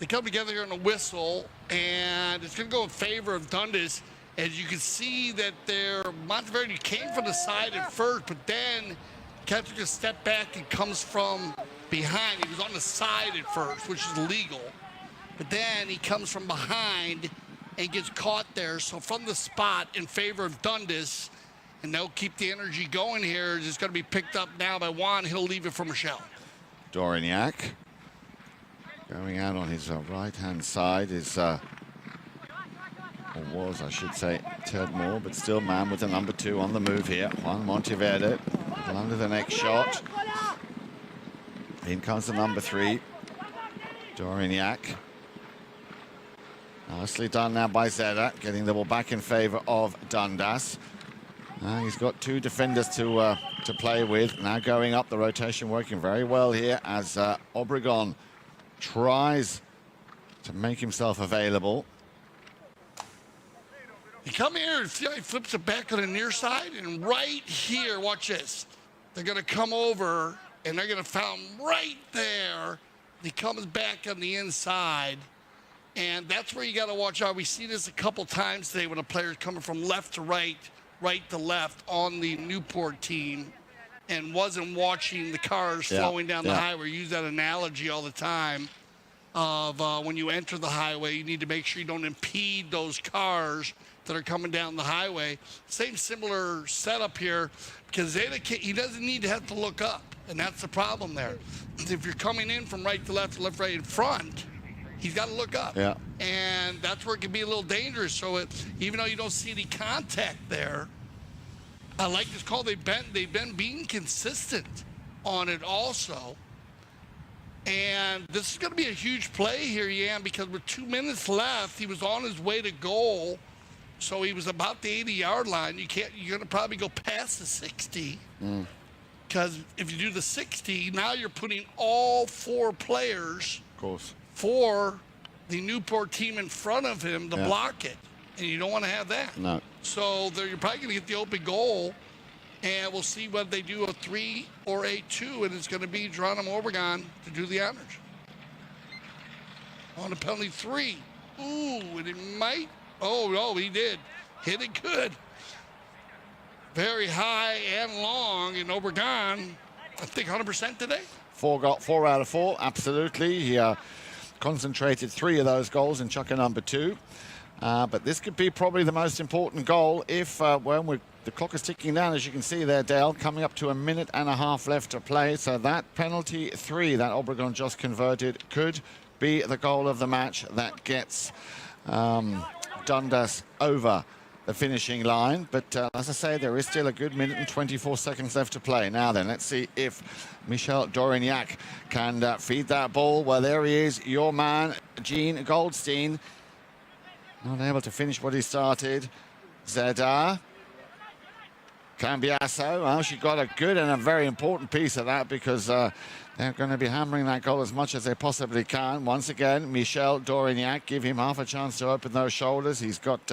come together here on a whistle, and it's going to go in favor of Dundas. As you can see that Monteverde came from the side at first, but then kind of took a step back and comes from behind. He was on the side at first, which is illegal. But then he comes from behind and gets caught there. So from the spot in favor of Dundas, and they'll keep the energy going here. It's going to be picked up now by Juan. He'll leave it for Michelle. Dorignac going out on his right-hand side is, or was, I should say, Ted Moore, but still man with the number 2 on the move here. Juan Monteverde under the next shot. In comes the number 3, Dorignac. Nicely done now by Zeda, getting the ball back in favor of Dundas. He's got 2 defenders to play with. Now going up, the rotation working very well here as Obregon tries to make himself available. You come here, and he flips it back on the near side, and right here, watch this. They're going to come over, and they're going to foul him right there. He comes back on the inside, and that's where you got to watch out. We see this a couple times today when a player's coming from left to right to left on the Newport team and wasn't watching the cars flowing down the highway. We use that analogy all the time of when you enter the highway, you need to make sure you don't impede those cars that are coming down the highway. Similar setup here, because he doesn't need to have to look up, and that's the problem there. If you're coming in from right to left, right in front, he's got to look up. Yeah. And that's where it can be a little dangerous. So even though you don't see any contact there, I like this call. They've been being consistent on it also. And this is going to be a huge play here, Jan, because with 2 minutes left, he was on his way to goal. So he was about the 80-yard line. You're going to probably go past the 60. Because if you do the 60, now you're putting all 4 players, of course, for the Newport team in front of him to block it. And you don't want to have that. No. So you're probably going to get the open goal, and we'll see whether they do a 3 or a 2, and it's going to be Geronimo Obregon to do the honors. On the penalty 3. Ooh, and it might. Oh, he did. Hit it good. Very high and long, and Obregon, I think 100% today. 4 out of 4, absolutely. He concentrated 3 of those goals in chukker number 2. But this could be probably the most important goal if, the clock is ticking down, as you can see there, Dale, coming up to 1.5 minutes left to play. So that penalty 3 that Obregon just converted could be the goal of the match that gets Dundas over the finishing line. But as I say, there is still a good 1 minute and 24 seconds left to play. Now then, let's see if Michel Dorignac can feed that ball. Well, there he is, your man, Gene Goldstein. Not able to finish what he started. Zeda. Cambiasso. Well, she got a good and a very important piece of that because they're going to be hammering that goal as much as they possibly can. Once again, Michel Dorignac, give him half a chance to open those shoulders. He's got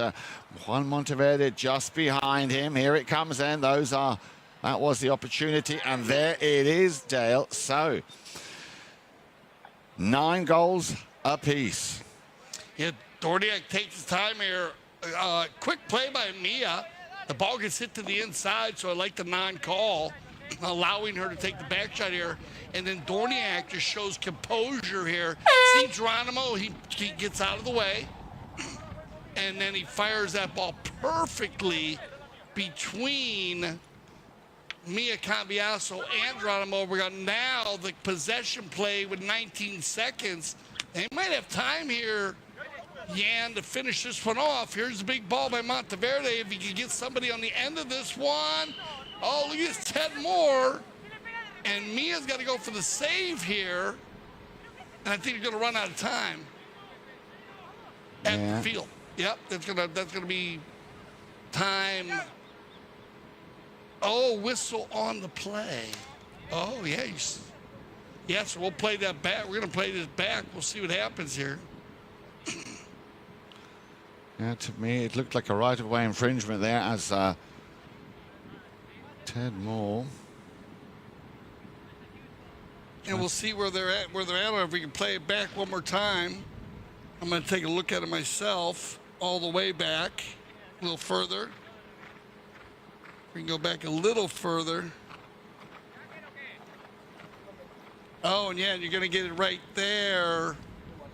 Juan Monteverde just behind him. Here it comes then. That was the opportunity, and there it is, Dale. So, 9 goals apiece. Yeah, Dorignac takes his time here. Quick play by Mia. The ball gets hit to the inside, so I like the non-call. allowing her to take the back shot here. And then Dorniak just shows composure here. See Geronimo, he gets out of the way. And then he fires that ball perfectly between Mia Cambiaso and Geronimo. We got now the possession play with 19 seconds. They might have time here, Yan, to finish this one off. Here's the big ball by Monteverde. If he could get somebody on the end of this one. Oh, look at this, Ted Moore. And Mia's got to go for the save here. And I think he's going to run out of time at the field. Yep, that's gonna be time. Oh, whistle on the play. Oh, yes. Yes, we'll play that back. We're gonna play this back. We'll see what happens here. Yeah, to me, it looked like a right-of-way infringement there as Ted Moore. And we'll see where they're at, or if we can play it back one more time. I'm gonna take a look at it myself, all the way back, a little further. We can go back a little further. Oh, and yeah, you're gonna get it right there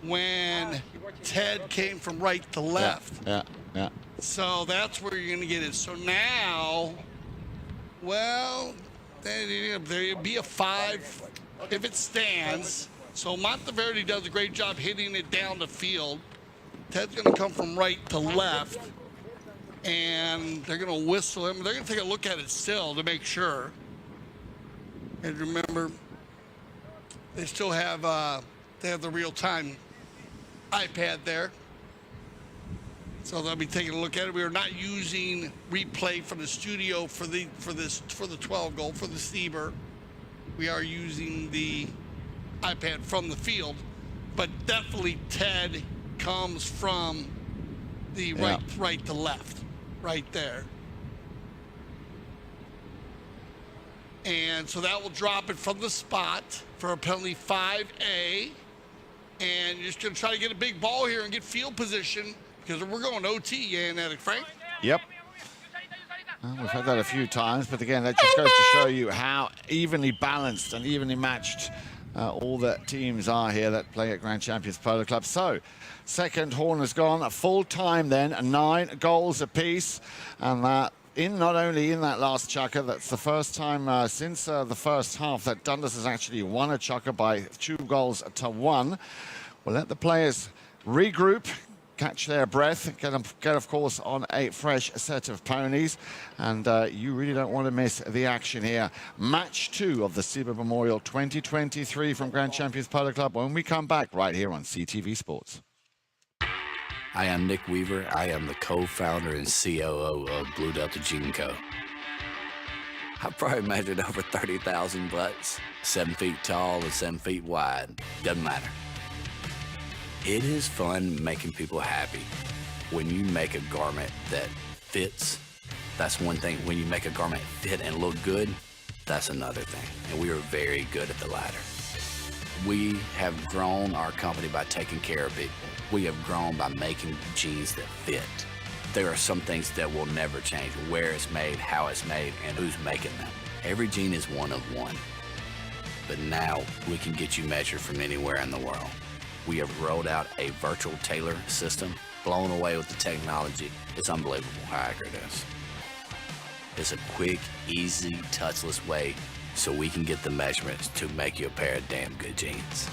when Ted came from right to left. Yeah. So that's where you're gonna get it. So now, well, there'll be a 5 if it stands. So Monteverde does a great job hitting it down the field. Ted's gonna come from right to left, and they're gonna whistle him. They're gonna take a look at it still to make sure. And remember, they still have the real-time iPad there, so they'll be taking a look at it. We are not using replay from the studio for the 12 goal for the Sieber. We are using the iPad from the field, but definitely Ted comes from the right to left, right there. And so that will drop it from the spot for a penalty 5A. And you're just going to try to get a big ball here and get field position because we're going OT, and Frank. Yep. Well, we've had that a few times, but again, that just goes to show you how evenly balanced and evenly matched all the teams are here that play at Grand Champions Polo Club. So, second horn has gone, full time then, 9 goals apiece, and not only in that last chukker, that's the first time since the first half that Dundas has actually won a chukker by 2 goals to 1. We'll let the players regroup, catch their breath, get of course on a fresh set of ponies, and you really don't want to miss the action here. Match 2 of the Sieber Memorial 2023 from Grand Champions Polo Club when we come back right here on CTV Sports. I am Nick Weaver. I am the co-founder and COO of Blue Delta Gene Co. I've probably measured over 30,000 butts, 7 feet tall and 7 feet wide. Doesn't matter. It is fun making people happy. When you make a garment that fits, that's one thing. When you make a garment fit and look good, that's another thing. And we are very good at the latter. We have grown our company by taking care of people. We have grown by making jeans that fit. There are some things that will never change. Where it's made, how it's made, and who's making them. Every jean is one of one. But now we can get you measured from anywhere in the world. We have rolled out a virtual tailor system, blown away with the technology. It's unbelievable how accurate it is. It's a quick, easy, touchless way so we can get the measurements to make you a pair of damn good jeans.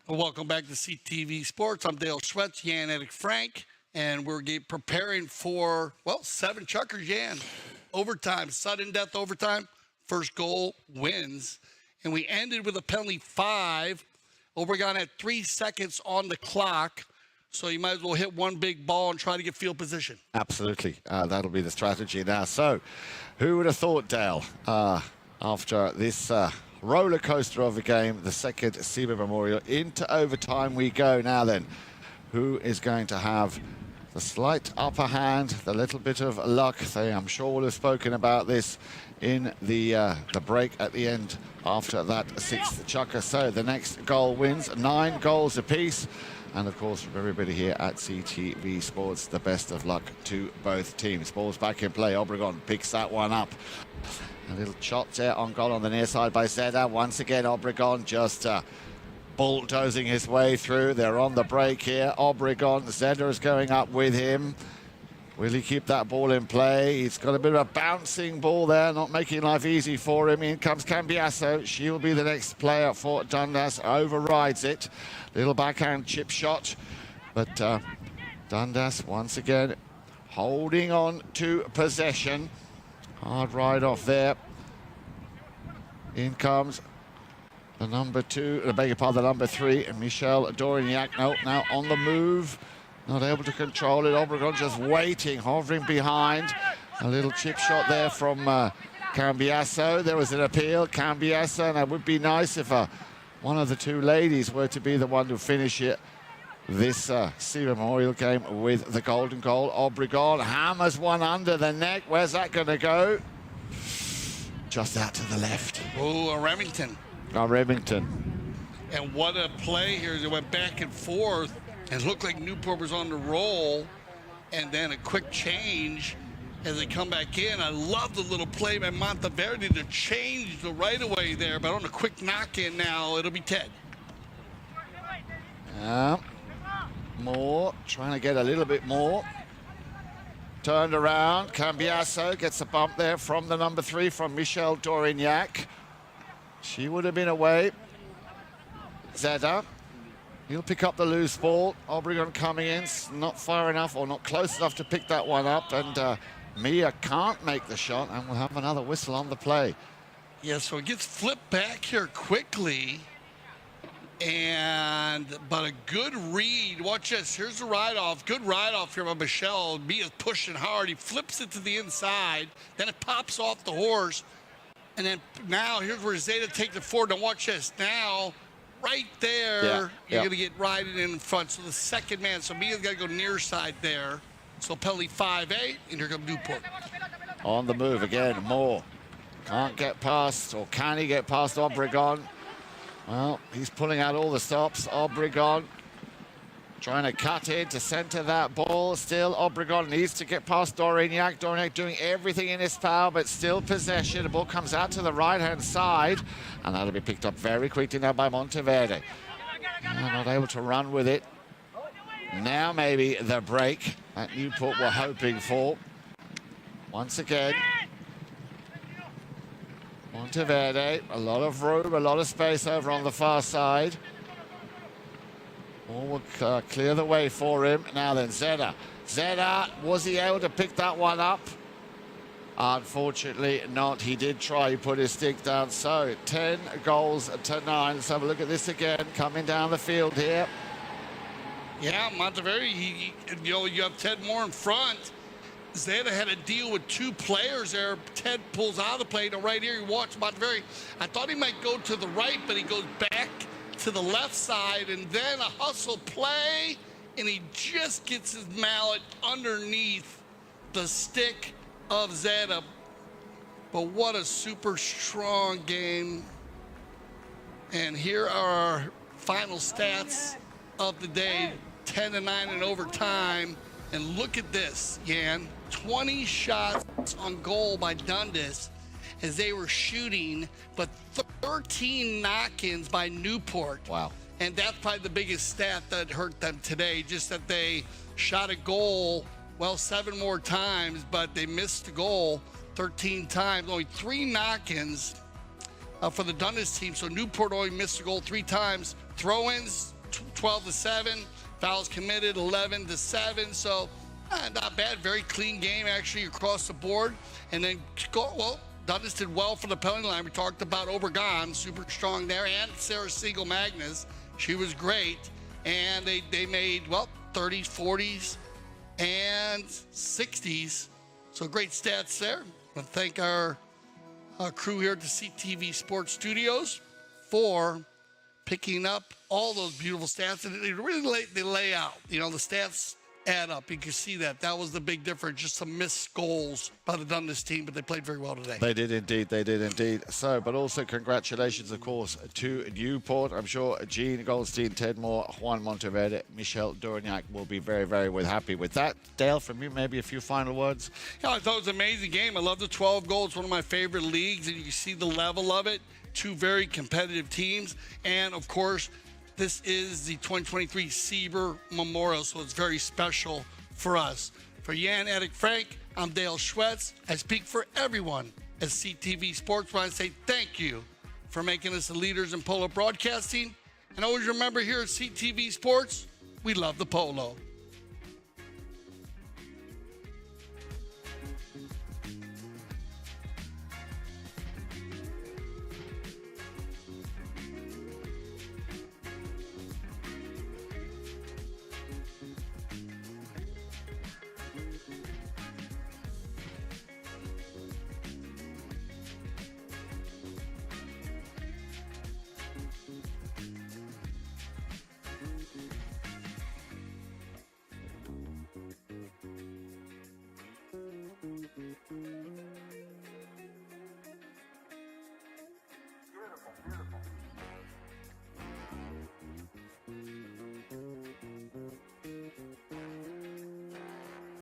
Well, welcome back to CTV Sports. I'm Dale Schwetz, Jan Edick Frank, and we're preparing for, well, 7 chuckers, Jan. Overtime, sudden death overtime. First goal wins. And we ended with a penalty 5. Obregon had 3 seconds on the clock, so you might as well hit one big ball and try to get field position. Absolutely. That'll be the strategy now. So, who would have thought, Dale, after this roller coaster of a game, the second Sieber Memorial, into overtime we go now then. Who is going to have the slight upper hand, the little bit of luck? They, I'm sure, will have spoken about this in the break at the end after that 6th chucker. So the next goal wins. 9 goals apiece. And of course, from everybody here at CTV Sports, the best of luck to both teams. Ball's back in play. Obregon picks that one up. A little shot there on goal on the near side by Zeda. Once again, Obregon just bulldozing his way through. They're on the break here. Obregon, Zeda is going up with him. Will he keep that ball in play? He's got a bit of a bouncing ball there, not making life easy for him. In comes Cambiasso. She will be the next player for Dundas. Overrides it. Little backhand chip shot. But Dundas, once again, holding on to possession. Hard ride off there. In comes the number 2, I beg your pardon, the number 3, Michel Dorignac. Now on the move. Not able to control it. Obregon just waiting, hovering behind. A little chip shot there from Cambiasso. There was an appeal. Cambiasso, and it would be nice if one of the 2 ladies were to be the one to finish it. This Sieber Memorial game with the golden goal. Obregon hammers one under the neck. Where's that going to go? Just out to the left. Oh, Remington. Remington. And what a play here as it went back and forth. And it looked like Newport was on the roll. And then a quick change as they come back in. I love the little play by Monteverde to change the right of way there. But on a quick knock in now, it'll be Ted. More, trying to get a little bit more. Turned around, Cambiasso gets a bump there from the number 3, from Michel Dorignac. She would have been away. Zeda, he'll pick up the loose ball. Obregon coming in, not far enough or not close enough to pick that one up. And Mia can't make the shot, and we'll have another whistle on the play. Yeah, so it gets flipped back here quickly. But a good read. Watch this. Here's the ride-off. Good ride-off here by Michel. Mia's pushing hard. He flips it to the inside. Then it pops off the horse. And then now here's where Zeta takes it forward. Now watch this. Now, right there, you're going to get riding in front. So the second man. So Mia's got to go near side there. So penalty 5-8. And here comes Newport. On the move again. Moore. Can't get past, or can he get past Obregon? Well, he's pulling out all the stops. Obregon trying to cut in to center that ball. Still, Obregon needs to get past Dorignac. Dorignac doing everything in his power, but still possession. The ball comes out to the right-hand side, and that'll be picked up very quickly now by Monteverde. Not able to run with it. Now maybe the break that Newport were hoping for. Once again, Monteverde, a lot of room, a lot of space over on the far side. All will clear the way for him. Now then, Zeda. Zeda, was he able to pick that one up? Unfortunately not. He did try, he put his stick down. So 10 goals to 9. Let's have a look at this again, coming down the field here. Yeah, Monteverde, you have Ted Moore in front. Zeta had to deal with 2 players there. Ted pulls out of the play. Now right here, you watch Monteverde. I thought he might go to the right, but he goes back to the left side, and then a hustle play, and he just gets his mallet underneath the stick of Zeta. But what a super strong game. And here are our final stats of the day. 10-9 in overtime. And look at this, Jan. 20 shots on goal by Dundas as they were shooting, but 13 knock-ins by Newport. Wow. And that's probably the biggest stat that hurt them today, just that they shot a goal, well, 7 more times, but they missed the goal 13 times. Only 3 knock-ins for the Dundas team, so Newport only missed the goal 3 times. Throw-ins, 12-7. Fouls committed 11-7. So not bad. Very clean game actually across the board. And then Dundas did well from the penalty line. We talked about Obregon, super strong there, and Sarah Siegel-Magnus. She was great. And they made, 30s, 40s, and 60s. So great stats there. I want to thank our crew here at the CTV Sports Studios for picking up all those beautiful stats. And they really lay out. The stats add up. You can see that. That was the big difference. Just some missed goals by the Dundas team, but they played very well today. They did indeed. So, but also congratulations, of course, to Newport. I'm sure Gene Goldstein, Ted Moore, Juan Monteverde, Michelle Dorignac will be very, very happy with that. Dale, from you, maybe a few final words? Yeah, I thought it was an amazing game. I love the 12 goals. One of my favorite leagues, and you can see the level of it. Two very competitive teams. And, of course, this is the 2023 Sieber Memorial, so it's very special for us. For Jan Erik Frank, I'm Dale Schwetz. I speak for everyone at CTV Sports when I say thank you for making us the leaders in polo broadcasting. And always remember here at CTV Sports, we love the polo.